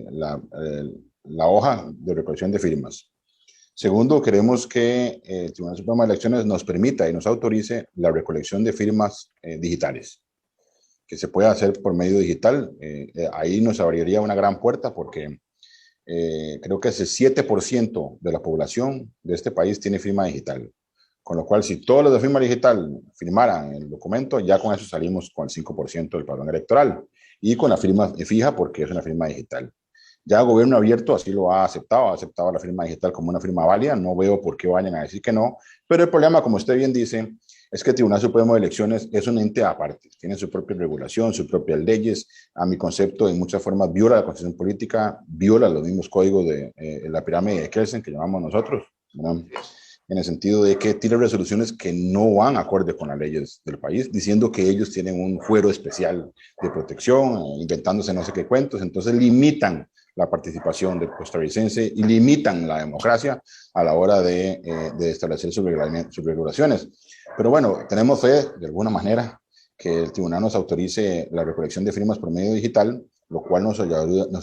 la hoja de recolección de firmas? Segundo, queremos que el Tribunal Supremo de Elecciones nos permita y nos autorice la recolección de firmas digitales, que se pueda hacer por medio digital. Ahí nos abriría una gran puerta porque creo que ese 7% de la población de este país tiene firma digital. Con lo cual, si todos los de firma digital firmaran el documento, ya con eso salimos con el 5% del padrón electoral y con la firma fija porque es una firma digital. Ya el gobierno abierto así lo ha aceptado la firma digital como una firma válida, no veo por qué vayan a decir que no, pero el problema, como usted bien dice, es que el Tribunal Supremo de Elecciones es un ente aparte, tiene su propia regulación, sus propias leyes, a mi concepto, en muchas formas viola la Constitución política, viola los mismos códigos de la pirámide de Kelsen que llamamos nosotros, ¿no? En el sentido de que tira resoluciones que no van acorde con las leyes del país, diciendo que ellos tienen un fuero especial de protección, inventándose no sé qué cuentos, entonces limitan la participación del costarricense y limitan la democracia a la hora de establecer sus regulaciones. Pero bueno, tenemos fe, de alguna manera, que el tribunal nos autorice la recolección de firmas por medio digital, lo cual nos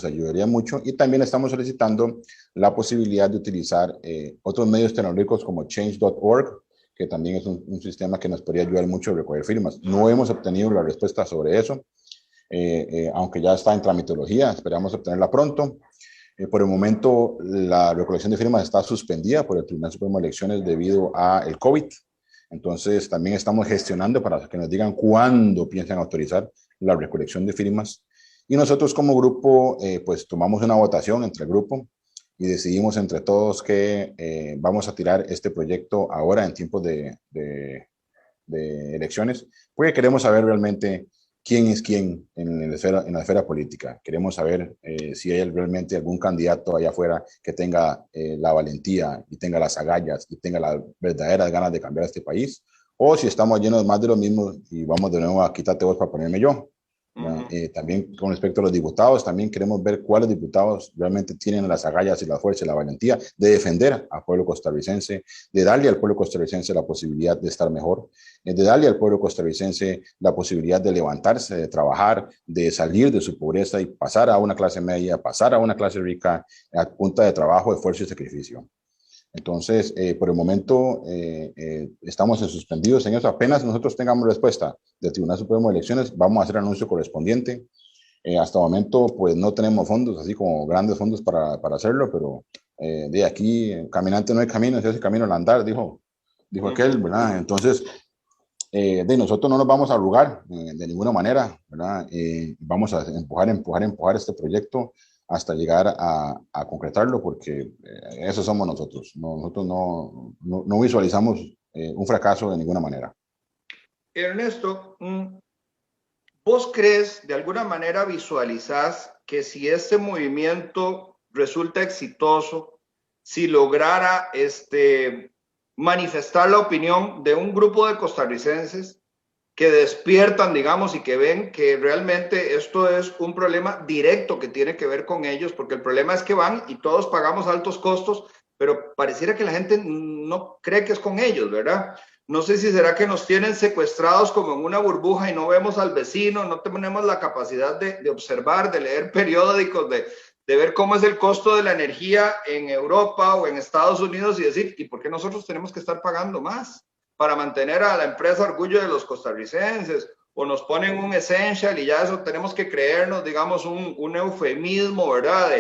ayudaría mucho. Y también estamos solicitando la posibilidad de utilizar otros medios tecnológicos como change.org, que también es un sistema que nos podría ayudar mucho a recoger firmas. No hemos obtenido la respuesta sobre eso, aunque ya está en tramitología, esperamos obtenerla pronto. Por el momento, la recolección de firmas está suspendida por el Tribunal Supremo de Elecciones debido al COVID. Entonces, también estamos gestionando para que nos digan cuándo piensan autorizar la recolección de firmas. Y nosotros como grupo, pues tomamos una votación entre el grupo y decidimos entre todos que vamos a tirar este proyecto ahora en tiempos de elecciones, porque queremos saber realmente quién es quién en la esfera política. Queremos saber si hay realmente algún candidato allá afuera que tenga la valentía y tenga las agallas y tenga las verdaderas ganas de cambiar este país, o si estamos llenos más de lo mismo y vamos de nuevo a quítate vos para ponerme yo. También con respecto a los diputados, también queremos ver cuáles diputados realmente tienen las agallas y la fuerza y la valentía de defender al pueblo costarricense, de darle al pueblo costarricense la posibilidad de estar mejor, de darle al pueblo costarricense la posibilidad de levantarse, de trabajar, de salir de su pobreza y pasar a una clase media, pasar a una clase rica a punta de trabajo, esfuerzo y sacrificio. Entonces, por el momento, estamos suspendidos en eso. Apenas nosotros tengamos respuesta del Tribunal Supremo de Elecciones, vamos a hacer anuncio correspondiente. Hasta el momento, pues no tenemos fondos, así como grandes fondos para hacerlo, pero de aquí, caminante no hay camino, se hace camino al andar, dijo aquel, ¿verdad? Entonces, de nosotros no nos vamos a arrugar de ninguna manera, ¿verdad? Vamos a empujar este proyecto hasta llegar a concretarlo, porque eso somos nosotros. Nosotros no visualizamos un fracaso de ninguna manera. Ernesto, ¿vos crees, de alguna manera visualizás que si este movimiento resulta exitoso, si lograra manifestar la opinión de un grupo de costarricenses que despiertan, digamos, y que ven que realmente esto es un problema directo que tiene que ver con ellos, porque el problema es que van y todos pagamos altos costos, pero pareciera que la gente no cree que es con ellos, ¿verdad? No sé si será que nos tienen secuestrados como en una burbuja y no vemos al vecino, no tenemos la capacidad de observar, de leer periódicos, de ver cómo es el costo de la energía en Europa o en Estados Unidos y decir, ¿y por qué nosotros tenemos que estar pagando más para mantener a la empresa orgullo de los costarricenses? O nos ponen un essential y ya eso tenemos que creernos, digamos, un eufemismo, ¿verdad?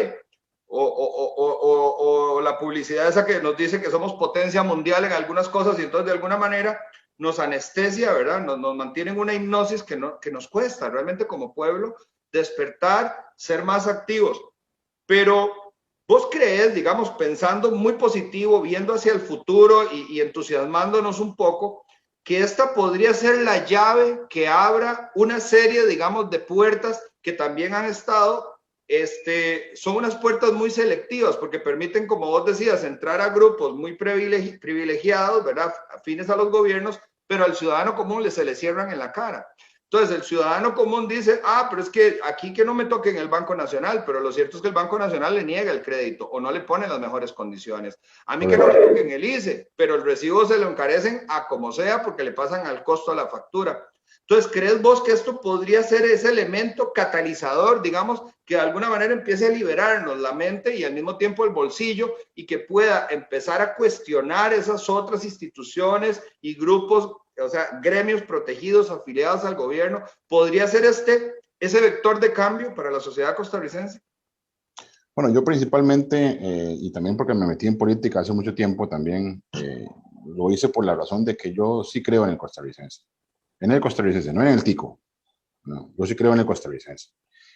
O la publicidad esa que nos dice que somos potencia mundial en algunas cosas y entonces de alguna manera nos anestesia, ¿verdad? Nos mantienen una hipnosis que nos cuesta realmente como pueblo despertar, ser más activos. Pero vos crees, digamos, pensando muy positivo, viendo hacia el futuro y entusiasmándonos un poco, que esta podría ser la llave que abra una serie, digamos, de puertas que también han estado, son unas puertas muy selectivas porque permiten, como vos decías, entrar a grupos muy privilegiados, ¿verdad? Afines a los gobiernos, pero al ciudadano común se le cierran en la cara. Entonces el ciudadano común dice, pero es que aquí que no me toquen el Banco Nacional, pero lo cierto es que el Banco Nacional le niega el crédito o no le pone las mejores condiciones. A mí que no me toquen el ICE, pero el recibo se lo encarecen a como sea porque le pasan al costo a la factura. Entonces, ¿crees vos que esto podría ser ese elemento catalizador, digamos, que de alguna manera empiece a liberarnos la mente y al mismo tiempo el bolsillo y que pueda empezar a cuestionar esas otras instituciones y grupos, o sea, gremios protegidos, afiliados al gobierno? ¿Podría ser ese vector de cambio para la sociedad costarricense? Bueno, yo principalmente, y también porque me metí en política hace mucho tiempo, también lo hice por la razón de que yo sí creo en el costarricense. En el costarricense, no en el tico. No, yo sí creo en el costarricense.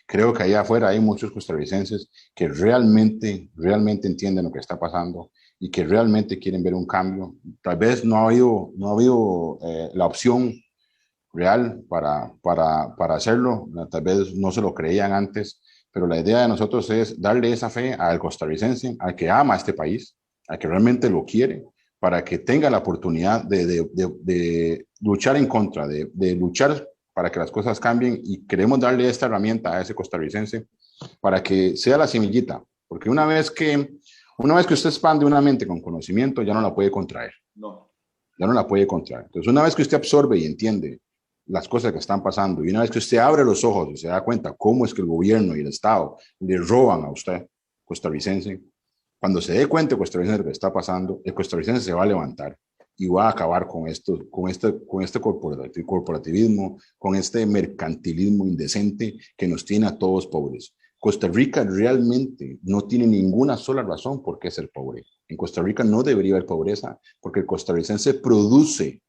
Creo que allá afuera hay muchos costarricenses que realmente entienden lo que está pasando y que realmente quieren ver un cambio. Tal vez no ha habido la opción real para hacerlo. Tal vez no se lo creían antes, pero la idea de nosotros es darle esa fe al costarricense, al que ama este país, al que realmente lo quiere, para que tenga la oportunidad de luchar en contra, de luchar para que las cosas cambien, y queremos darle esta herramienta a ese costarricense para que sea la semillita, porque una vez que usted expande una mente con conocimiento, ya no la puede contraer. No. Ya no la puede contraer. Entonces, una vez que usted absorbe y entiende las cosas que están pasando, y una vez que usted abre los ojos y se da cuenta cómo es que el gobierno y el Estado le roban a usted, costarricense, cuando se dé cuenta costarricense de lo que está pasando, el costarricense se va a levantar y va a acabar con este corporativismo, con este mercantilismo indecente que nos tiene a todos pobres. Costa Rica realmente no tiene ninguna sola razón por qué ser pobre. En Costa Rica no debería haber pobreza porque el costarricense produce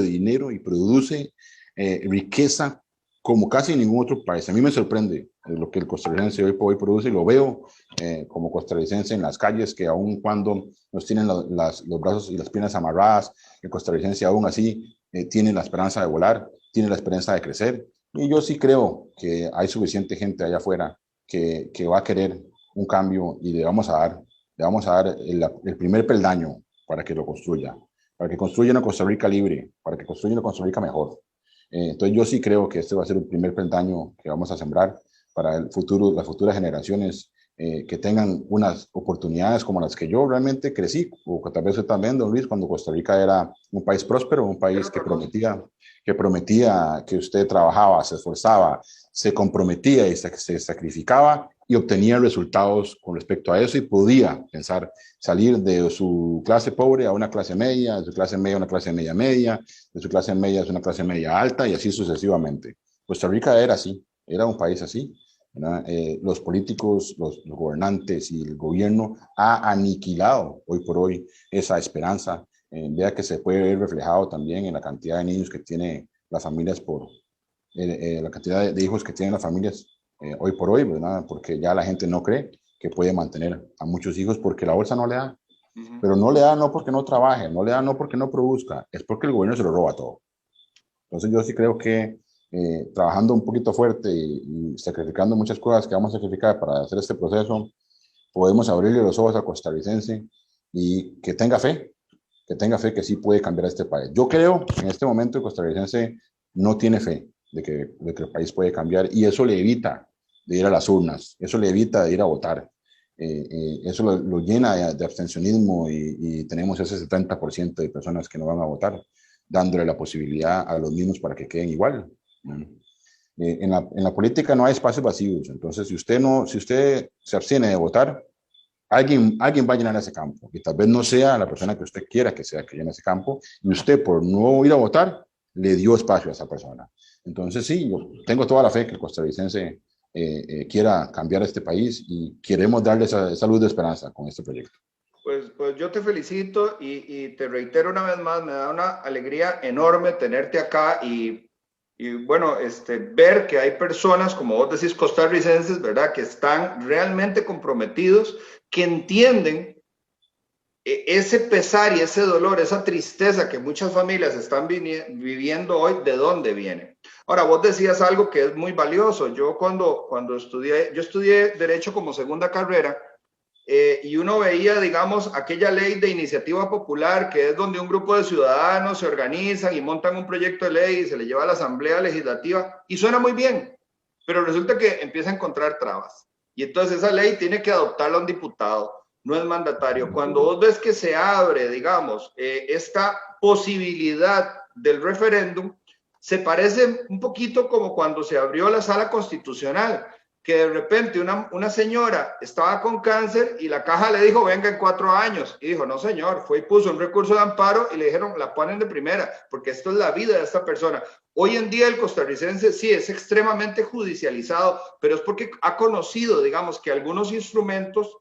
dinero y produce riqueza como casi ningún otro país. A mí me sorprende lo que el costarricense hoy por hoy produce y lo veo como costarricense en las calles, que aun cuando nos tienen los brazos y las piernas amarradas, el costarricense aún así tiene la esperanza de volar, tiene la esperanza de crecer. Y yo sí creo que hay suficiente gente allá afuera que va a querer un cambio y le vamos a dar el primer peldaño para que lo construya, para que construya una Costa Rica libre, para que construya una Costa Rica mejor. Entonces yo sí creo que este va a ser el primer peldaño que vamos a sembrar para el futuro, las futuras generaciones que tengan unas oportunidades como las que yo realmente crecí, o que tal vez usted también, don Luis, cuando Costa Rica era un país próspero, un país que prometía que usted trabajaba, se esforzaba, se comprometía y se sacrificaba y obtenía resultados con respecto a eso y podía pensar salir de su clase pobre a una clase media, de su clase media a una clase media media, de su clase media a una clase media alta y así sucesivamente. Costa Rica era así, era un país así. Los políticos, los gobernantes y el gobierno ha aniquilado hoy por hoy esa esperanza. Vea que se puede ver reflejado también en la cantidad de niños que tienen las familias la cantidad de hijos que tienen las familias hoy por hoy, ¿verdad? Porque ya la gente no cree que puede mantener a muchos hijos porque la bolsa no le da. Pero no le da no porque no trabaje, no le da no porque no produzca, es porque el gobierno se lo roba todo. Entonces yo sí creo que trabajando un poquito fuerte y sacrificando muchas cosas que vamos a sacrificar para hacer este proceso, podemos abrirle los ojos al costarricense y que tenga fe que sí puede cambiar este país. Yo creo que en este momento el costarricense no tiene fe de que el país puede cambiar y eso le evita de ir a las urnas, eso le evita de ir a votar. Eso lo llena de abstencionismo y tenemos ese 70% de personas que no van a votar, dándole la posibilidad a los mismos para que queden igual. En la política no hay espacios vacíos, entonces si usted se abstiene de votar, alguien va a llenar ese campo y tal vez no sea la persona que usted quiera que sea que llene ese campo y usted por no ir a votar le dio espacio a esa persona. Entonces sí, yo tengo toda la fe que el costarricense quiera cambiar este país y queremos darle esa luz de esperanza con este proyecto. Pues yo te felicito y te reitero una vez más, me da una alegría enorme tenerte acá y bueno, ver que hay personas, como vos decís, costarricenses, ¿verdad? Que están realmente comprometidos, que entienden ese pesar y ese dolor, esa tristeza que muchas familias están viviendo hoy, ¿de dónde viene? Ahora, vos decías algo que es muy valioso. Yo cuando estudié Derecho como segunda carrera, y uno veía, digamos, aquella ley de iniciativa popular, que es donde un grupo de ciudadanos se organizan y montan un proyecto de ley y se le lleva a la Asamblea Legislativa, y suena muy bien, pero resulta que empieza a encontrar trabas. Y entonces esa ley tiene que adoptarla un diputado, no es mandatario. Cuando vos ves que se abre, digamos, esta posibilidad del referéndum, se parece un poquito como cuando se abrió la sala constitucional, que de repente una señora estaba con cáncer y la caja le dijo, venga en 4 años. Y dijo, no señor, fue y puso un recurso de amparo y le dijeron, la ponen de primera, porque esto es la vida de esta persona. Hoy en día el costarricense sí es extremadamente judicializado, pero es porque ha conocido, digamos, que algunos instrumentos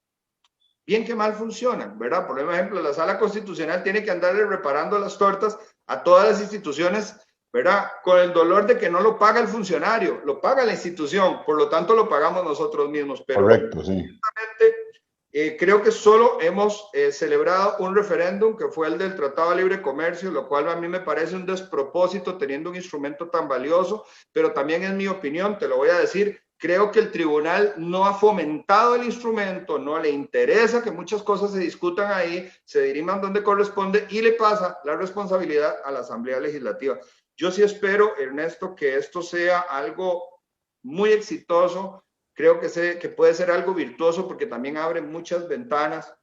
bien que mal funcionan, ¿verdad? Por ejemplo, la sala constitucional tiene que andarle reparando las tortas a todas las instituciones, ¿verdad? Con el dolor de que no lo paga el funcionario, lo paga la institución, por lo tanto lo pagamos nosotros mismos. Pero correcto, sí. Creo que solo hemos celebrado un referéndum que fue el del Tratado de Libre Comercio, lo cual a mí me parece un despropósito teniendo un instrumento tan valioso, pero también en mi opinión, te lo voy a decir, creo que el tribunal no ha fomentado el instrumento, no le interesa que muchas cosas se discutan ahí, se diriman donde corresponde y le pasa la responsabilidad a la Asamblea Legislativa. Yo sí espero, Ernesto, que esto sea algo muy exitoso. Creo que puede ser algo virtuoso porque también abre muchas ventanas.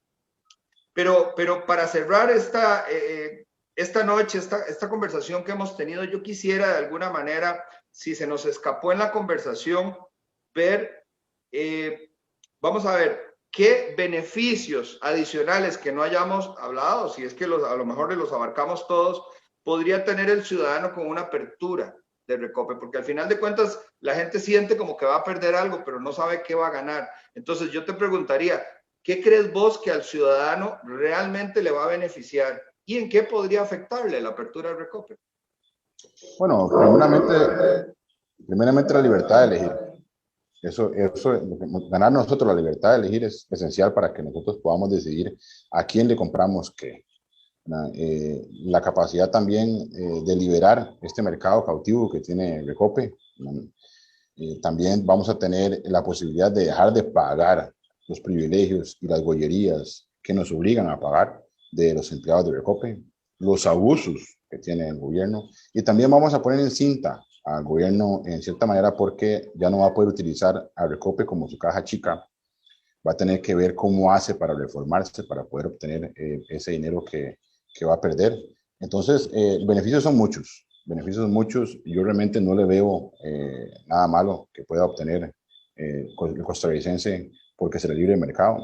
Pero para cerrar esta noche, esta conversación que hemos tenido, yo quisiera de alguna manera, si se nos escapó en la conversación, ver, vamos a ver, qué beneficios adicionales que no hayamos hablado, si es que a lo mejor los abarcamos todos, podría tener el ciudadano con una apertura de Recope, porque al final de cuentas la gente siente como que va a perder algo, pero no sabe qué va a ganar. Entonces yo te preguntaría, ¿qué crees vos que al ciudadano realmente le va a beneficiar y en qué podría afectarle la apertura de Recope? Bueno, primeramente Primeramente la libertad de elegir. Ganar nosotros la libertad de elegir es esencial para que nosotros podamos decidir a quién le compramos qué. La capacidad también de liberar este mercado cautivo que tiene Recope. También vamos a tener la posibilidad de dejar de pagar los privilegios y las gollerías que nos obligan a pagar de los empleados de Recope, los abusos que tiene el gobierno, y también vamos a poner en cinta al gobierno en cierta manera porque ya no va a poder utilizar a Recope como su caja chica, va a tener que ver cómo hace para reformarse, para poder obtener ese dinero que va a perder. Entonces, beneficios son muchos, yo realmente no le veo nada malo que pueda obtener el costarricense porque se le libre el mercado.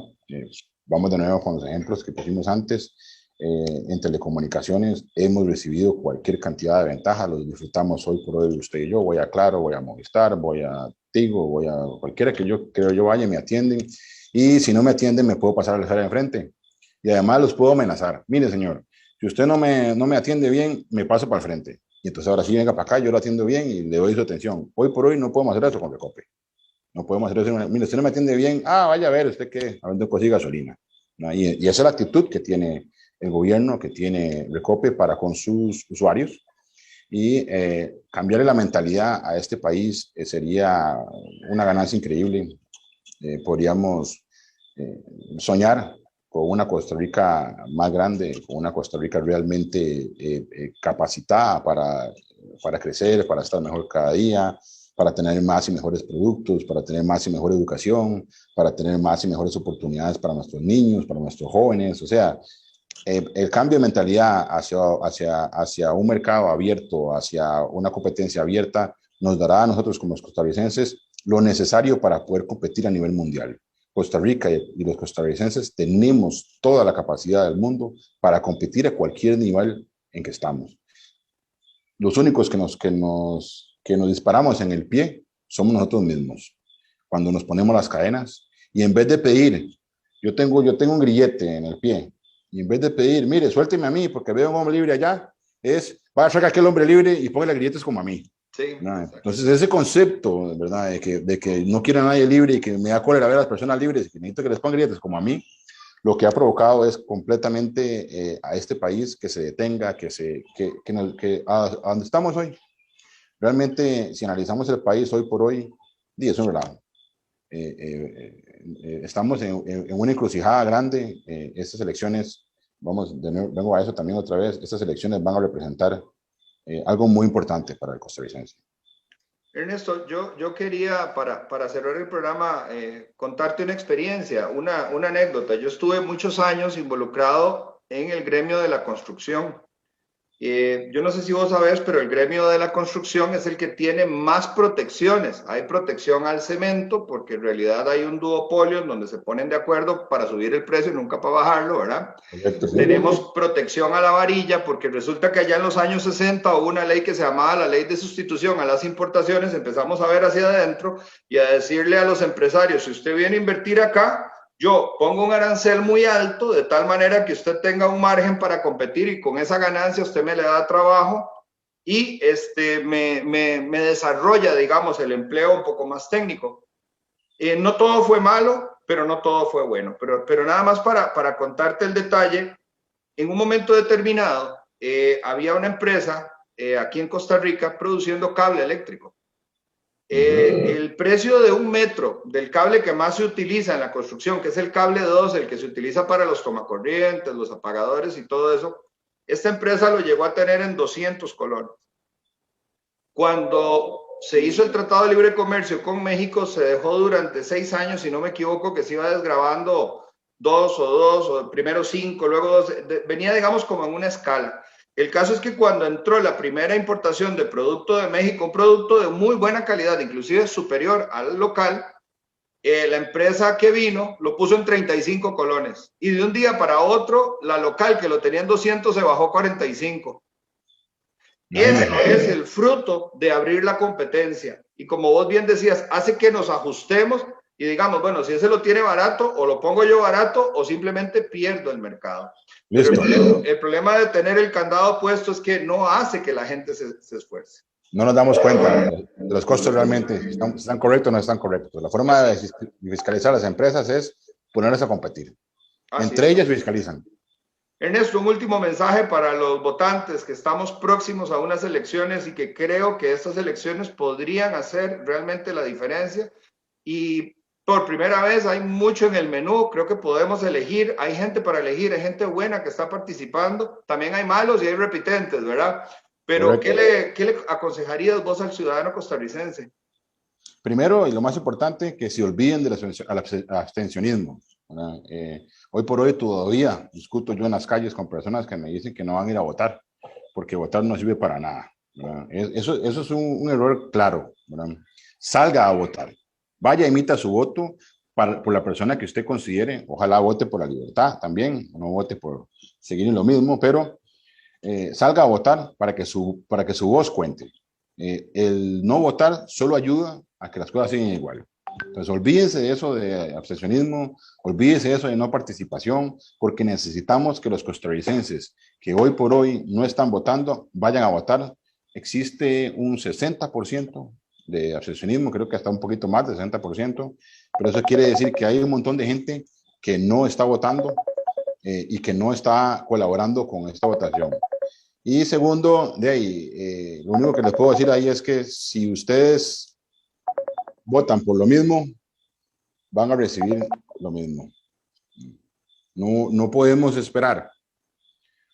Vamos de nuevo con los ejemplos que pusimos antes. En telecomunicaciones hemos recibido cualquier cantidad de ventajas, los disfrutamos hoy por hoy usted y yo. Voy a Claro, voy a Movistar, voy a Tigo, voy a cualquiera que yo creo yo vaya, me atienden, y si no me atienden me puedo pasar a la sala de enfrente y además los puedo amenazar. Mire, señor, si usted no me atiende bien, me paso para el frente. Y entonces ahora sí venga para acá, yo lo atiendo bien y le doy su atención. Hoy por hoy no podemos hacer eso con Recope. No podemos hacer eso. Mire, usted no me atiende bien, vaya a ver, usted qué, a ver, consigue gasolina. ¿No? Y esa es la actitud que tiene el gobierno, que tiene Recope para con sus usuarios. Y cambiarle la mentalidad a este país sería una ganancia increíble. Podríamos soñar con una Costa Rica más grande, con una Costa Rica realmente capacitada para crecer, para estar mejor cada día, para tener más y mejores productos, para tener más y mejor educación, para tener más y mejores oportunidades para nuestros niños, para nuestros jóvenes. O sea, el cambio de mentalidad hacia un mercado abierto, hacia una competencia abierta, nos dará a nosotros como costarricenses lo necesario para poder competir a nivel mundial. Costa Rica y los costarricenses tenemos toda la capacidad del mundo para competir a cualquier nivel en que estamos. Los únicos que nos disparamos en el pie somos nosotros mismos. Cuando nos ponemos las cadenas y en vez de pedir, yo tengo un grillete en el pie, y en vez de pedir, mire, suélteme a mí porque veo un hombre libre allá, vaya a sacar aquel hombre libre y póngale grilletes como a mí. Sí, entonces ese concepto, ¿verdad? De que no quiere a nadie libre y que me da cólera ver a las personas libres y que necesito que les pongan grilletes como a mí, lo que ha provocado es completamente a este país que se detenga, a donde estamos hoy. Realmente, si analizamos el país hoy por hoy, es un relajo. Estamos en una encrucijada grande. Estas elecciones, vengo a eso también otra vez, estas elecciones van a representar algo muy importante para el costarricense. Ernesto, yo quería, para cerrar el programa, contarte una experiencia, una anécdota. Yo estuve muchos años involucrado en el gremio de la construcción. Yo no sé si vos sabés, pero el gremio de la construcción es el que tiene más protecciones. Hay protección al cemento, porque en realidad hay un duopolio en donde se ponen de acuerdo para subir el precio y nunca para bajarlo, ¿verdad? Correcto, sí. Tenemos protección a la varilla, porque resulta que allá en los años 60 hubo una ley que se llamaba la ley de sustitución a las importaciones. Empezamos a ver hacia adentro y a decirle a los empresarios, si usted viene a invertir acá, yo pongo un arancel muy alto de tal manera que usted tenga un margen para competir y con esa ganancia usted me le da trabajo y me desarrolla, digamos, el empleo un poco más técnico. No todo fue malo, pero no todo fue bueno. Pero nada más para contarte el detalle, en un momento determinado había una empresa aquí en Costa Rica produciendo cable eléctrico. El precio de un metro del cable que más se utiliza en la construcción, que es el cable 2, el que se utiliza para los tomacorrientes, los apagadores y todo eso, esta empresa lo llegó a tener en 200 colones. Cuando se hizo el Tratado de Libre Comercio con México, se dejó durante 6 años, si no me equivoco, que se iba desgravando 2 o primero 5, luego 2, venía, digamos, como en una escala. El caso es que cuando entró la primera importación de producto de México, un producto de muy buena calidad, inclusive superior al local, la empresa que vino lo puso en 35 colones. Y de un día para otro, la local que lo tenía en 200 se bajó a 45. Ese es el fruto de abrir la competencia. Y como vos bien decías, hace que nos ajustemos y digamos, bueno, si ese lo tiene barato, o lo pongo yo barato, o simplemente pierdo el mercado. Pero el problema de tener el candado puesto es que no hace que la gente se esfuerce. no nos damos cuenta de los costos realmente, están correctos o no están correctos. La forma de fiscalizar a las empresas es ponerlas a competir. Entre ellas fiscalizan. Ernesto, un último mensaje para los votantes que estamos próximos a unas elecciones y que creo que estas elecciones podrían hacer realmente la diferencia. Y por primera vez hay mucho en el menú, creo que podemos elegir, hay gente para elegir, hay gente buena que está participando, también hay malos y hay repitentes, ¿verdad? Pero ¿qué le aconsejarías vos al ciudadano costarricense? Primero, y lo más importante, que se olviden del abstencionismo. Hoy por hoy todavía discuto yo en las calles con personas que me dicen que no van a ir a votar, porque votar no sirve para nada. Eso es un error claro. ¿Verdad? Salga a votar. Vaya, emita su voto por la persona que usted considere. Ojalá vote por la libertad también, no vote por seguir en lo mismo, pero salga a votar para que su voz cuente. El no votar solo ayuda a que las cosas sigan igual. Entonces, olvídense de eso de abstencionismo, olvídense de eso de no participación, porque necesitamos que los costarricenses que hoy por hoy no están votando, vayan a votar. Existe un 60% de abstencionismo, creo que hasta un poquito más de 60%, pero eso quiere decir que hay un montón de gente que no está votando y que no está colaborando con esta votación. Y segundo, de ahí, lo único que les puedo decir ahí es que si ustedes votan por lo mismo, van a recibir lo mismo. No podemos esperar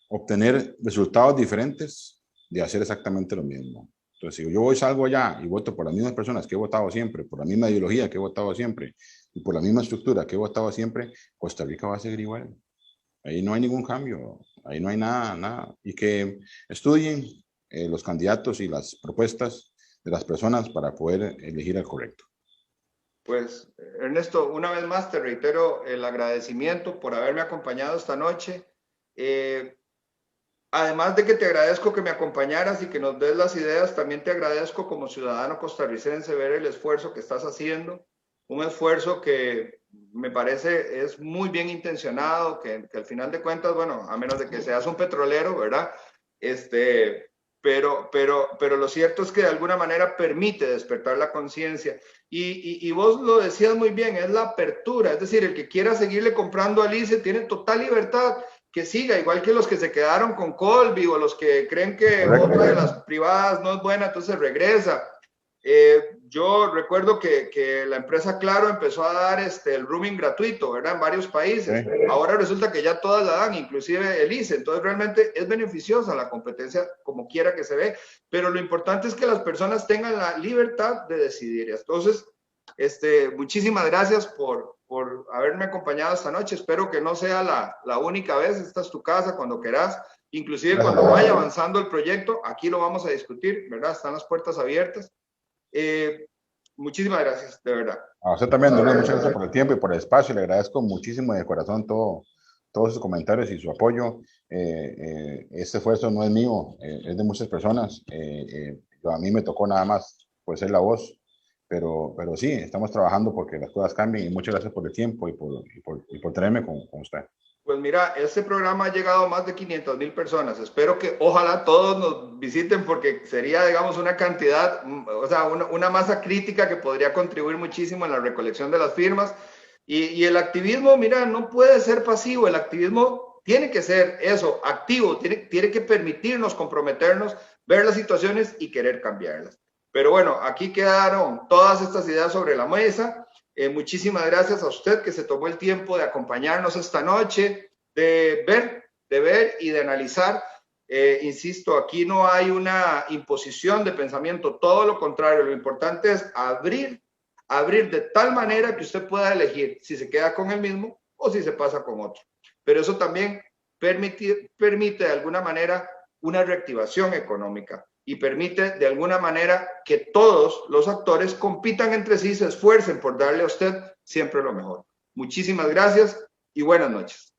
obtener resultados diferentes de hacer exactamente lo mismo. Entonces, si yo salgo allá y voto por las mismas personas que he votado siempre, por la misma ideología que he votado siempre y por la misma estructura que he votado siempre, Costa Rica va a seguir igual. Ahí no hay ningún cambio, ahí no hay nada. Y que estudien los candidatos y las propuestas de las personas para poder elegir al correcto. Pues, Ernesto, una vez más te reitero el agradecimiento por haberme acompañado esta noche. Además de que te agradezco que me acompañaras y que nos des las ideas, también te agradezco como ciudadano costarricense ver el esfuerzo que estás haciendo, un esfuerzo que me parece es muy bien intencionado, que al final de cuentas, bueno, a menos de que seas un petrolero, ¿verdad? Pero lo cierto es que de alguna manera permite despertar la conciencia. Y vos lo decías muy bien, es la apertura, es decir, el que quiera seguirle comprando a Lice tiene total libertad, que siga, igual que los que se quedaron con Colby o los que creen que otra de las privadas no es buena, entonces regresa. Yo recuerdo que la empresa Claro empezó a dar el roaming gratuito, ¿verdad? En varios países. Sí. Ahora resulta que ya todas la dan, inclusive el ICE. Entonces realmente es beneficiosa la competencia como quiera que se ve, pero lo importante es que las personas tengan la libertad de decidir. Entonces, muchísimas gracias por haberme acompañado esta noche. Espero que no sea la única vez. Esta es tu casa cuando quieras. Inclusive gracias. Cuando vaya avanzando el proyecto, aquí lo vamos a discutir, ¿verdad? Están las puertas abiertas. Muchísimas gracias, de verdad. A usted también, Don Luis, muchas gracias por el tiempo y por el espacio. Le agradezco muchísimo de corazón todos sus comentarios y su apoyo. Este esfuerzo no es mío, es de muchas personas. A mí me tocó nada más pues, ser la voz, pero sí, estamos trabajando porque las cosas cambien y muchas gracias por el tiempo y por tenerme con usted. Pues mira, este programa ha llegado a más de 500,000 personas. Espero que ojalá todos nos visiten porque sería, digamos, una cantidad, o sea, una masa crítica que podría contribuir muchísimo en la recolección de las firmas. Y el activismo, mira, no puede ser pasivo. El activismo tiene que ser eso, activo. Tiene que permitirnos comprometernos, ver las situaciones y querer cambiarlas. Pero bueno, aquí quedaron todas estas ideas sobre la mesa. Muchísimas gracias a usted que se tomó el tiempo de acompañarnos esta noche, de ver y de analizar. Insisto, aquí no hay una imposición de pensamiento, todo lo contrario. Lo importante es abrir de tal manera que usted pueda elegir si se queda con el mismo o si se pasa con otro. Pero eso también permite de alguna manera una reactivación económica. Y permite de alguna manera que todos los actores compitan entre sí, se esfuercen por darle a usted siempre lo mejor. Muchísimas gracias y buenas noches.